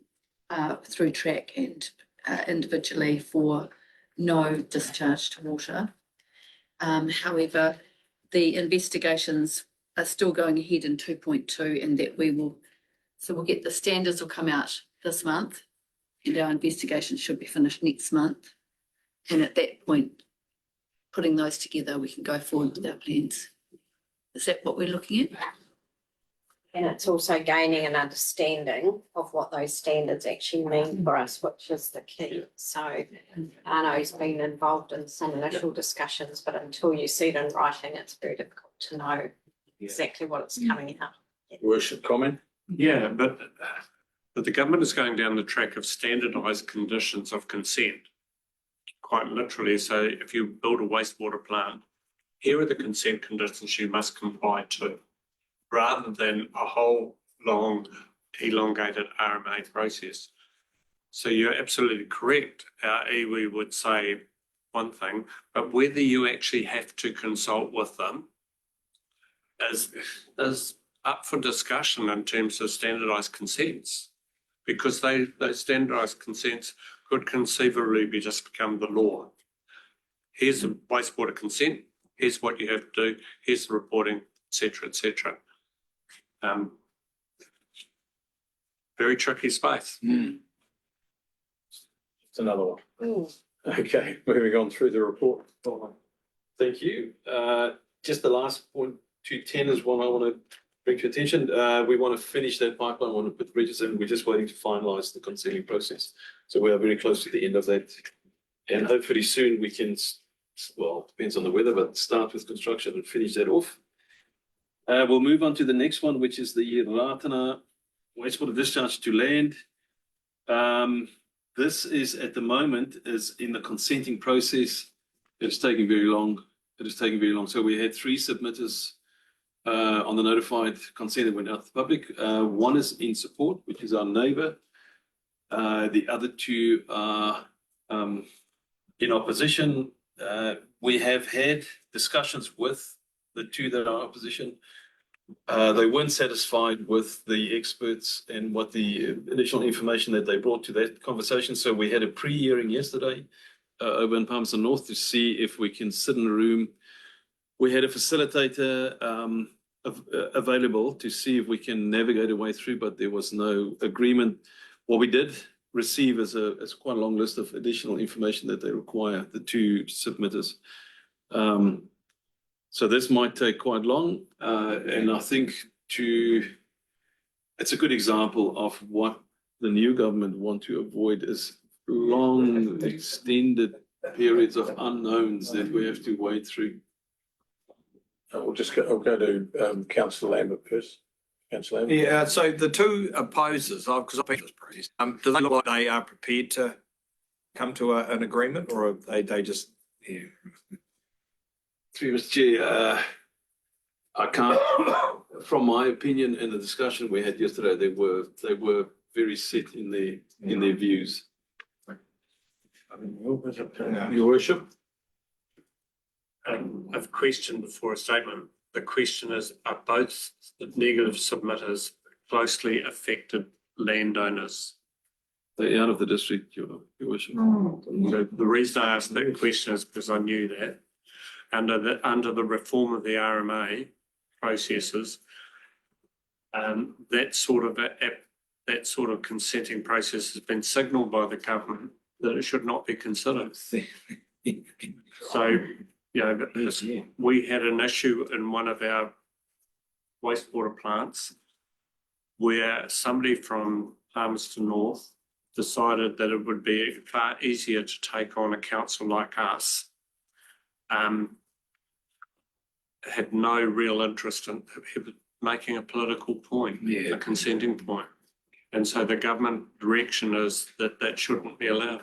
through track and individually for no discharge to water. However, the investigations are still going ahead in 2.2, and that we'll get the standards will come out this month, and our investigation should be finished next month. And at that point, putting those together, we can go forward with our plans. Is that what we're looking at? And it's also gaining an understanding of what those standards actually mean for us, which is the key. So Arno's been involved in some initial discussions, but until you see it in writing, it's very difficult to know exactly what it's coming out. Worship comment? Yeah, but the government is going down the track of standardised conditions of consent. Quite literally, so if you build a wastewater plant, here are the consent conditions you must comply to, rather than a whole long elongated RMA process. So you're absolutely correct. Our iwi would say one thing, but whether you actually have to consult with them is up for discussion in terms of standardised consents, because those standardised consents could conceivably be just become the law. Here's the wastewater consent, here's what you have to do, here's the reporting, etc., etc. Very tricky space. It's another one. Okay, moving on through the report. Thank you. Just the last point, 210 is one I want to bring to your attention. We want to finish that pipeline, want to put bridges in. We're just waiting to finalise the consenting process. So we are very close to the end of that. And hopefully soon we can, well, depends on the weather, but start with construction and finish that off. We'll move on to the next one, which is the Ratana wastewater discharge to land. This is at the moment is in the consenting process. It's taking very long. It is taking very long. So we had 3 submitters on the notified consent that went out to the public. One is in support, which is our neighbour. The other 2 are in opposition. We have had discussions with the 2 that are opposition. They weren't satisfied with the experts and what the additional information that they brought to that conversation. So we had a pre-hearing yesterday over in Palmerston North to see if we can sit in a room. We had a facilitator available to see if we can navigate a way through, but there was no agreement. What we did receive is quite a long list of additional information that they require, the 2 submitters. So this might take quite long, and I think it's a good example of what the new government want to avoid is long, extended periods of unknowns that we have to wade through. I'll go to Councillor Lambert first. Councillor Lambert. Yeah, so the 2 opposers, because I've been this process, do they look like they are prepared to come to an agreement, or are they just, yeah? Through Mr. Chair, I can't, from my opinion and the discussion we had yesterday, they were very set in their views. Your worship. A question before a statement. The question is, are both the negative submitters closely affected landowners? They're out of the district, Your Worship. So the reason I asked that question is because I knew that under the reform of the RMA processes, that sort of that sort of consenting process has been signalled by the government that it should not be considered. So, we had an issue in one of our wastewater plants where somebody from Palmerston North decided that it would be far easier to take on a council like us. Had no real interest in making a political point, a consenting point. And so the government direction is that that shouldn't be allowed.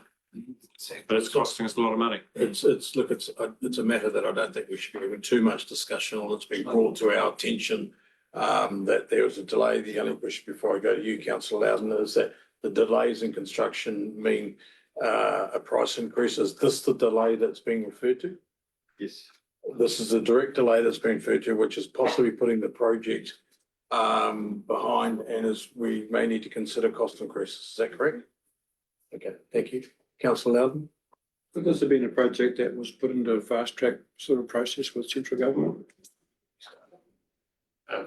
But it's costing us a lot of money. It's a matter that I don't think we should be giving too much discussion on. It's been brought to our attention that there was a delay. The only question before I go to you, Councillor Loudon, is that the delays in construction mean a price increase. Is this the delay that's being referred to? Yes. This is a direct delay that's been referred to, which is possibly putting the project behind, and as we may need to consider cost increases. Is that correct? Okay, thank you. Councillor Loudon? Could this have been a project that was put into a fast track sort of process with central government? Yeah,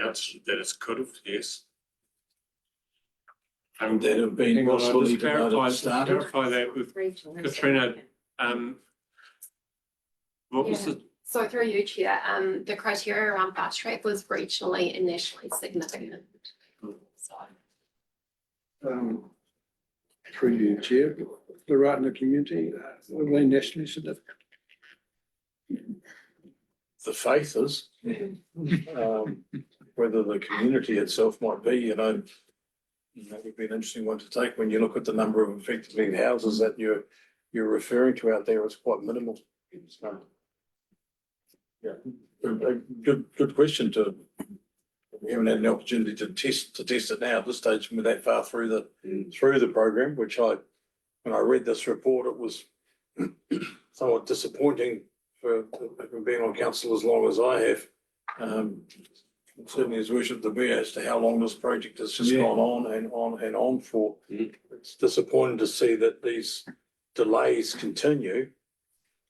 that it's could have, yes. And that have been Hang on, possibly Clarify started. that with Regional. Katrina. What was the, So through you, Chair, the criteria around fast track was regionally and nationally significant. So Through you, Chair, the right in the community, are they nationally significant? The faith is, whether the community itself might be, that would be an interesting one to take. When you look at the number of effectively houses that you're referring to out there, it's quite minimal. So, yeah, good question we haven't had an opportunity to test it now at this stage. We're that far through the program, which when I read this report, it was somewhat disappointing for being on council as long as I have. Certainly as worship the bear as to how long this project has just gone on and on for. It's disappointing to see that these delays continue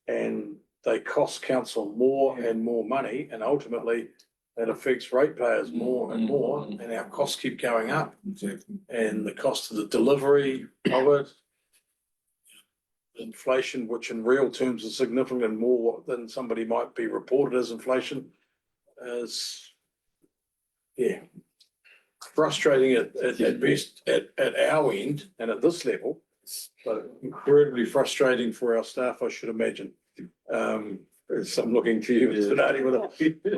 and they cost council more and more money, and ultimately that affects ratepayers more and more, and our costs keep going up. And the cost of the delivery of it, inflation, which in real terms is significantly more than somebody might be reported as inflation, is frustrating at best at our end and at this level, but incredibly frustrating for our staff, I should imagine. So I'm looking to you, Mr. Nardi, with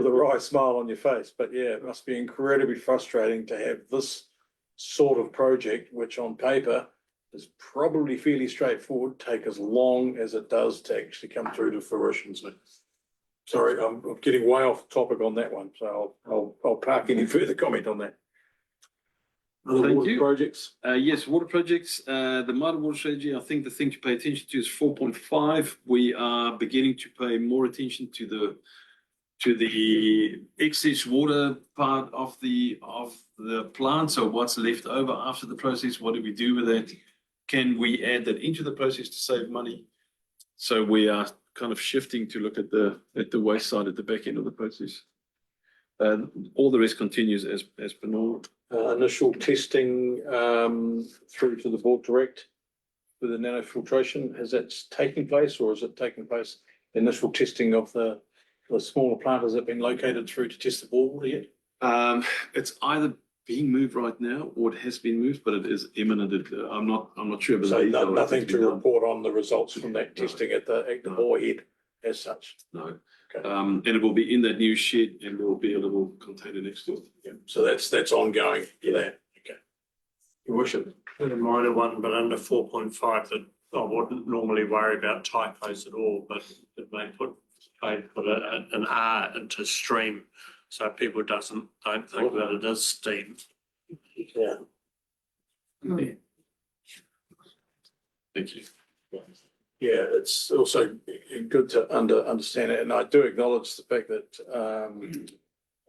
a wry smile on your face, but yeah, it must be incredibly frustrating to have this sort of project, which on paper is probably fairly straightforward, take as long as it does to actually come through to fruition. So, sorry, I'm getting way off topic on that one, so I'll park any further comment on that. Thank Water you. Projects. Yes, water projects, the Mitre Water Strategy, I think the thing to pay attention to is 4.5. We are beginning to pay more attention to the excess water part of the plant. So what's left over after the process, what do we do with that? Can we add that into the process to save money? So we are kind of shifting to look at the waste side at the back end of the process. All the rest continues as per normal. Initial testing through to the board direct with the nanofiltration, has that taken place, or is it taking place? Initial testing of the smaller plant, has it been located through to test the bore water yet? It's either being moved right now or it has been moved, but it is imminent. I'm not sure. So nothing to report on the results from that testing at the bore head as such? No. Okay. And it will be in that new shed, and there will be a little container next to it. Yeah, so that's ongoing for that. Okay. Your worship. a minor one, but under 4.5 that I wouldn't normally worry about typos at all, but it may put an R into stream, so people don't think that it is steam. Yeah. Thank you. Yeah, it's also good to understand it, and I do acknowledge the fact that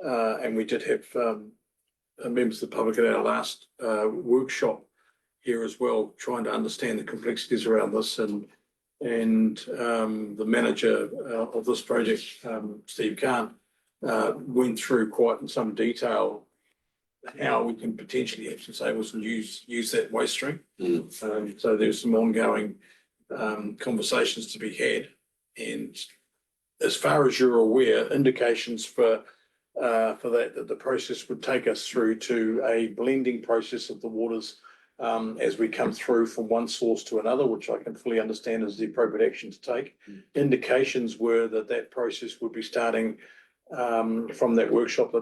and we did have members of the public at our last workshop here as well, trying to understand the complexities around this, and the manager of this project, Steve Kahn, went through quite in some detail how we can potentially actually say was use that waste stream. Mm. So there's some ongoing conversations to be had. And as far as you're aware, indications for that the process would take us through to a blending process of the waters as we come through from one source to another, which I can fully understand is the appropriate action to take. Indications were that process would be starting from that workshop,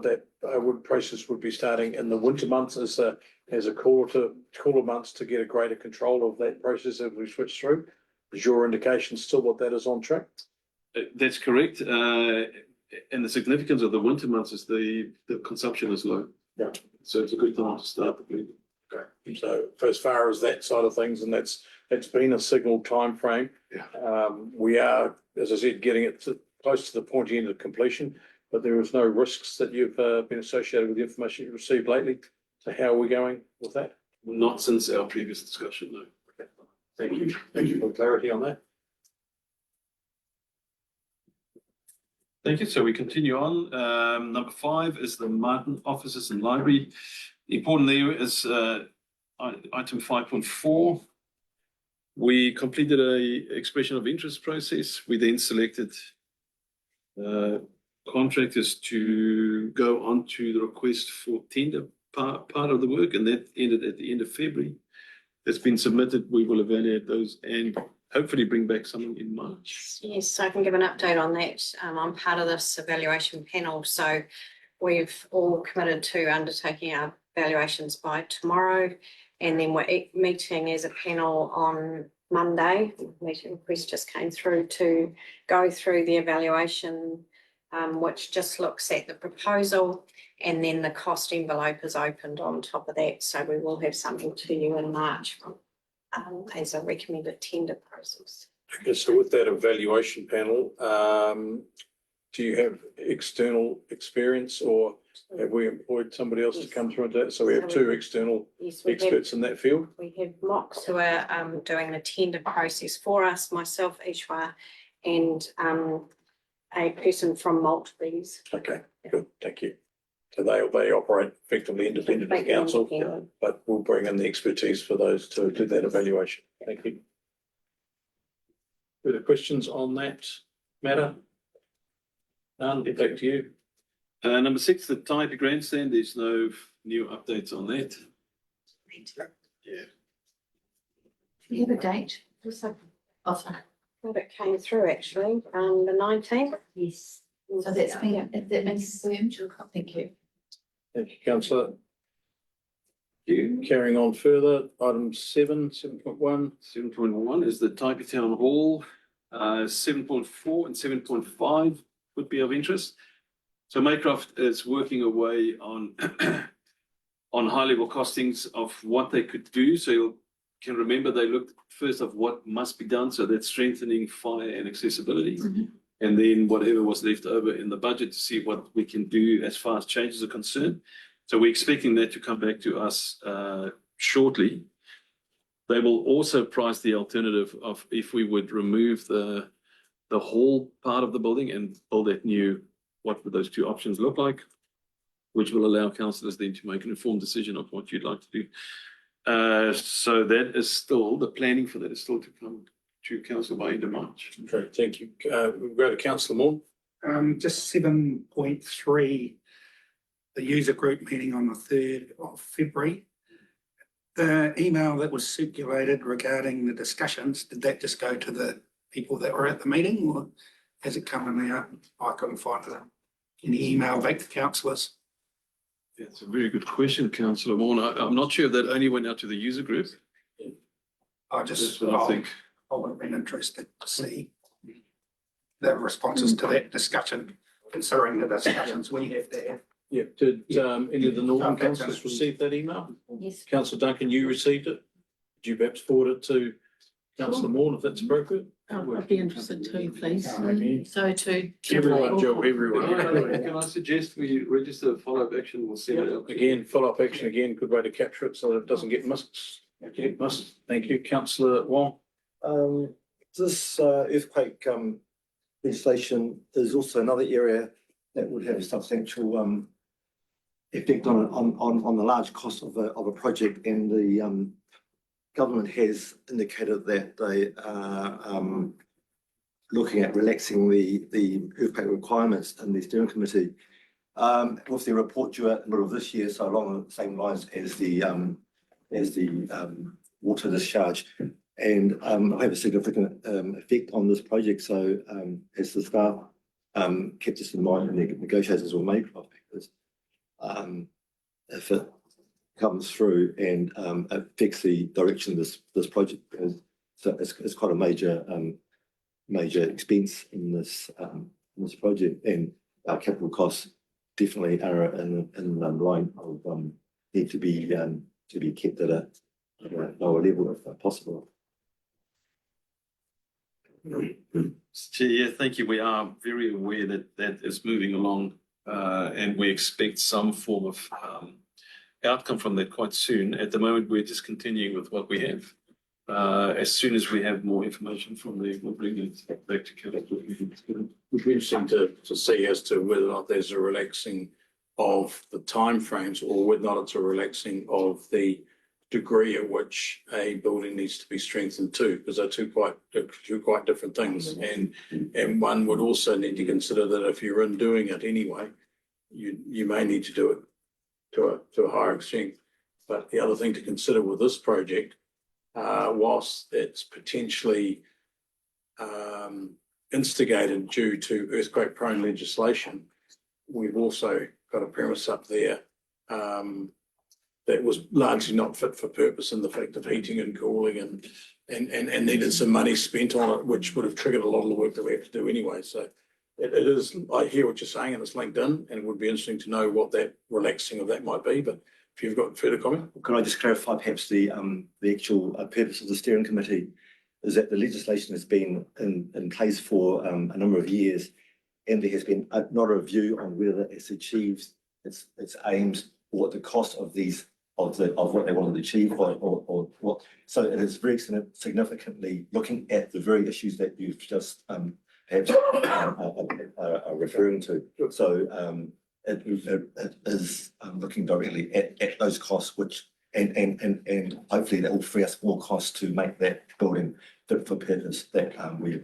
process would be starting in the winter months as a cooler months to get a greater control of that process as we switch through. Is your indication still what that is on track? That's correct. And the significance of the winter months is the consumption is low. Yeah. So it's a good time to start the bleeding. Okay. So for as far as that side of things, and that's been a signaled timeframe. Yeah. We are, as I said, getting it close to the pointy end of completion, but there is no risks that you've been associated with the information you've received lately. So how are we going with that? Not since our previous discussion, no. Okay. Thank you. Thank you for clarity on that. Thank you. So we continue on. Number 5 is the Martin offices and library. The important there is item 5.4. We completed a expression of interest process. We then selected contractors to go on to the request for tender part of the work, and that ended at the end of February. That's been submitted. We will evaluate those and hopefully bring back something in March. Yes, so I can give an update on that. I'm part of this evaluation panel, so we've all committed to undertaking our evaluations by tomorrow. And then we're meeting as a panel on Monday. Meeting request just came through to go through the evaluation, which just looks at the proposal, and then the cost envelope is opened on top of that. So we will have something to you in March as a recommended tender process. Okay, so with that evaluation panel, do you have external experience, or have we employed somebody else to come through and do that? So we have 2 external Yes, we have. experts in that field. We have Mox who are doing the tender process for us, myself, Ishwa, and a person from Maltese. Okay, good, thank you. So they operate effectively independent of council, but we'll bring in the expertise for those to do that evaluation. Thank you. Further questions on that matter? None, back to you. Number 6, the Taipi grandstand. There's no new updates on that. Yeah. Do you have a date? Offer. It came through actually, the 19th. Yes. So that's been confirmed. Thank you. Thank you, councillor. Carrying on further, item 7.1. 7.1 is the Taipi Town Hall. 7.4 and 7.5 would be of interest. So Maycroft is working away on on high-level costings of what they could do. So you can remember they looked first of what must be done, so that's strengthening fire and accessibility. And then whatever was left over in the budget to see what we can do as far as changes are concerned. So we're expecting that to come back to us shortly. They will also price the alternative of if we would remove the whole part of the building and build that new, what would those 2 options look like, which will allow councillors then to make an informed decision of what you'd like to do. So that is still, the planning for that is still to come to council by end of March. Okay, thank you. We'll go to councillor Moore. Just 7.3, the user group meeting on the 3rd of February. The email that was circulated regarding the discussions, did that just go to the people that were at the meeting, or has it come in there? I couldn't find it. Any email back to councillors? That's a very good question, councillor Warner. I'm not sure if that only went out to the user group. I just, That's what I think. I would have been interested to see the responses to that discussion, considering the discussions we have there. Yeah, did any of the Northern councillors receive that email? Yes. Councillor Duncan, you received it? Could you perhaps forward it to councillor Moore if that's appropriate? I'd be interested too, please. So to. Everyone, Joe, everyone. Can I suggest we register a follow-up action? We'll send it out. Again, follow-up action, again, good way to capture it so that it doesn't get missed. Thank you, councillor Wong. This earthquake legislation is also another area that would have substantial effect on the large cost of a project, and the government has indicated that they are looking at relaxing the earthquake requirements in the steering committee. With their report due out in the middle of this year, so along the same lines as the water discharge, and will have a significant effect on this project. So as the staff kept this in mind when the negotiations were made, if it comes through and affects the direction of this project, so it's quite a major expense in this project, and our capital costs definitely are in line of need to be kept at a lower level if possible. Yeah, thank you. We are very aware that that is moving along, and we expect some form of outcome from that quite soon. At the moment, we're just continuing with what we have. As soon as we have more information from the, we'll bring it back to council. Would be interesting to see as to whether or not there's a relaxing of the timeframes, or whether or not it's a relaxing of the degree at which a building needs to be strengthened too, because they're two quite different things. And one would also need to consider that if you're doing it anyway, you may need to do it to a higher extent. But the other thing to consider with this project, whilst it's potentially instigated due to earthquake-prone legislation, we've also got a premise up there that was largely not fit for purpose in the fact of heating and cooling, and needed some money spent on it, which would have triggered a lot of the work that we have to do anyway. So it is, I hear what you're saying, and it's linked in, and it would be interesting to know what that relaxing of that might be. But if you've got further comment. Can I just clarify perhaps the actual purpose of the steering committee is that the legislation has been in place for a number of years, and there has been not a review on whether it's achieved its aims, or what the cost of these of what they wanted to achieve, or what. So it is very significantly looking at the very issues that you've just perhaps are referring to. So it is looking directly at those costs, which and hopefully that will free us more costs to make that building fit for purpose that we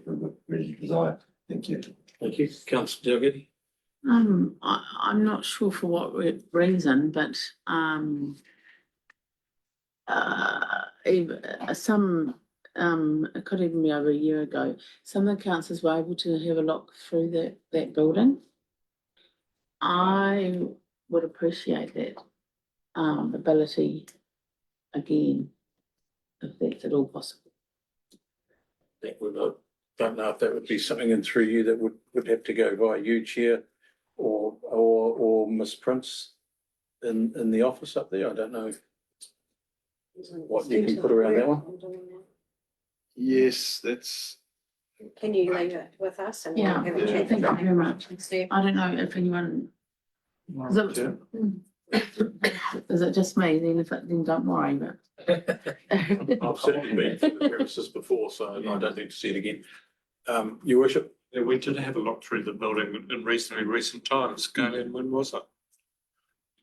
really desire. Thank you. Thank you, Councillor Delgatti. I'm not sure for what reason, but it could even be over a year ago, some of the councillors were able to have a look through that building. I would appreciate that ability again, if that's at all possible. Don't know if that would be something in through you that would have to go via you, Chair, or Miss Prince in the office up there. I don't know what you can put around that one. Yes, that's. Can you leave it with us? And Yeah, we'll have a chat? thank you very much. Steve? I don't know if anyone. Is it just me? Then don't worry. But I've certainly been to the premises before, so I don't need to see it again. Your Worship. Yeah, we did have a look through the building in recent times. And when was it?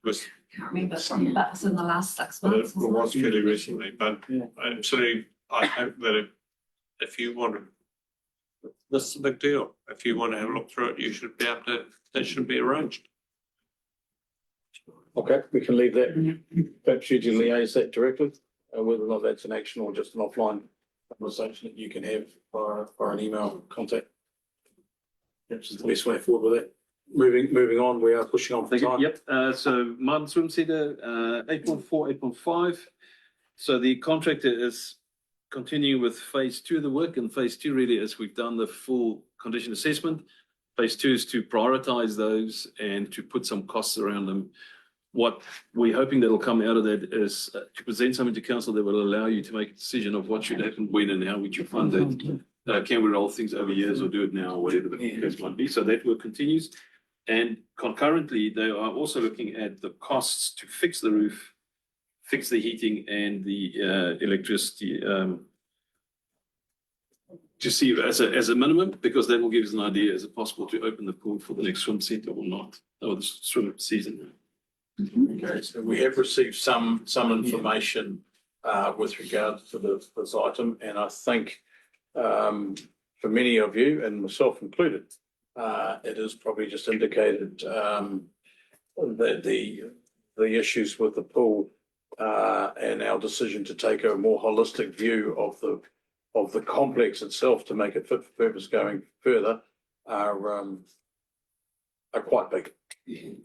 It was, Can't remember, but it was in the last 6 it months. was fairly recently, but Yeah. absolutely, I hope that if you want to, this is a big deal. If you want to have a look through it, you should be able to, that should be arranged. Okay, we can leave that. Perhaps you can liaise that directly, whether or not that's an action or just an offline conversation that you can have via an email contact. Which is the best way forward with that. Moving on, we are pushing on for time. Yep, so Martin Swim Centre, 8.4, 8.5. So the contractor is continuing with phase 2 of the work, and phase 2 really is we've done the full condition assessment. Phase 2 is to prioritise those and to put some costs around them. What we're hoping that will come out of that is to present something to council that will allow you to make a decision of what should happen, when and how would you fund it. Can we roll things over years or do it now, or whatever the case might be. So that work continues. And concurrently, they are also looking at the costs to fix the roof, fix the heating and the electricity, to see as a minimum, because that will give us an idea, is it possible to open the pool for the next swim centre or not, or the swim season. Okay, so we have received some information with regard to this item, and I think for many of you, and myself included, it is probably just indicated that the issues with the pool and our decision to take a more holistic view of the complex itself to make it fit for purpose going further are quite big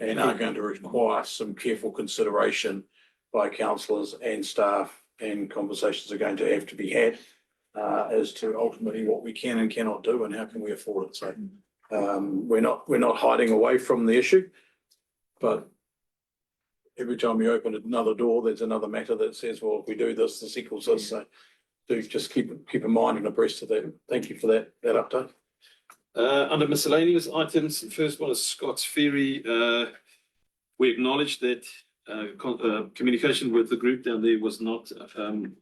and are going to require some careful consideration by councillors and staff, and conversations are going to have to be had as to ultimately what we can and cannot do and how can we afford it. So we're not hiding away from the issue, but every time you open another door, there's another matter that says, well, if we do this, this equals this. So do just keep in mind and abreast of that. Thank you for that update. Under miscellaneous items, the first one is Scott's Ferry. We acknowledge that communication with the group down there was not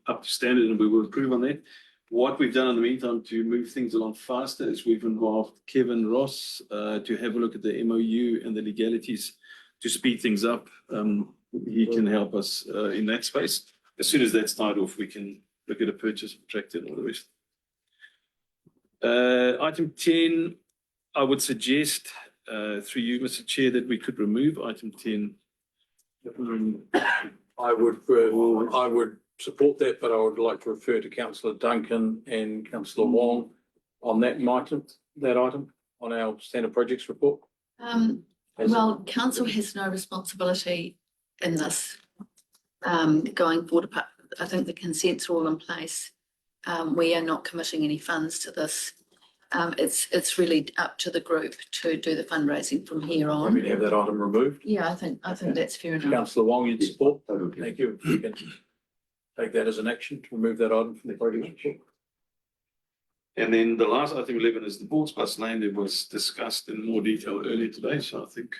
up to standard, and we will improve on that. What we've done in the meantime to move things along faster is we've involved Kevin Ross to have a look at the MOU and the legalities to speed things up. He can help us in that space. As soon as that's tied off, we can look at a purchase contract and all the rest. Item 10, I would suggest through you, Mr. Chair, that we could remove item 10. I would support that, but I would like to refer to Councillor Duncan and Councillor Wong on that item on our standard projects report. Well, council has no responsibility in this going forward. I think the consents are all in place. We are not committing any funds to this. It's really up to the group to do the fundraising from here on. Happy to have that item removed. Yeah, I think that's fair enough. Councillor Wong, in support. Thank you. If you can take that as an action to remove that item from the project report. And then the last item 11 is the Boards Bus Lane that was discussed in more detail earlier today. So I think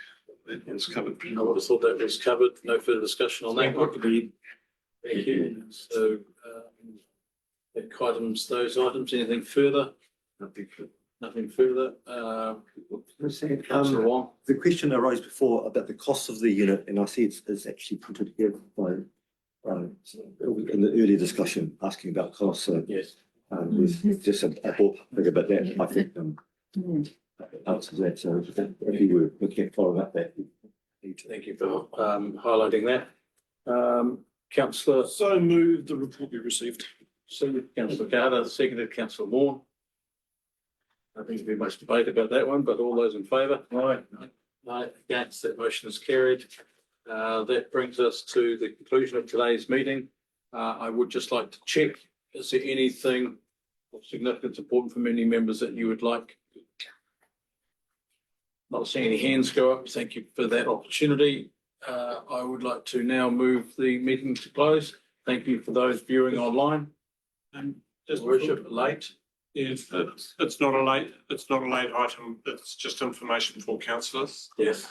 that was covered. I would have thought that was covered. No further discussion on that. Thank you. So that items, those items, anything further? Nothing further. Councillor Wong. The question arose before about the cost of the unit, and I see it's actually printed here by in the earlier discussion asking about costs. So Yes. there's just a ballpark figure, but that I think answers that. So if you were looking at following up that. Thank you for highlighting that. Councillor. So moved, the report be received. Councillor Carter, seconded Councillor Moore. I think there'll be much debate about that one, but all those in favour? Aye. Aye, against, that motion is carried. That brings us to the conclusion of today's meeting. I would just like to check, is there anything of significance important from any members that you would like? Not seeing any hands go up. Thank you for that opportunity. I would like to now move the meeting to close. Thank you for those viewing online. Just Worship late. It's not a late item. It's just information for councillors. Yes.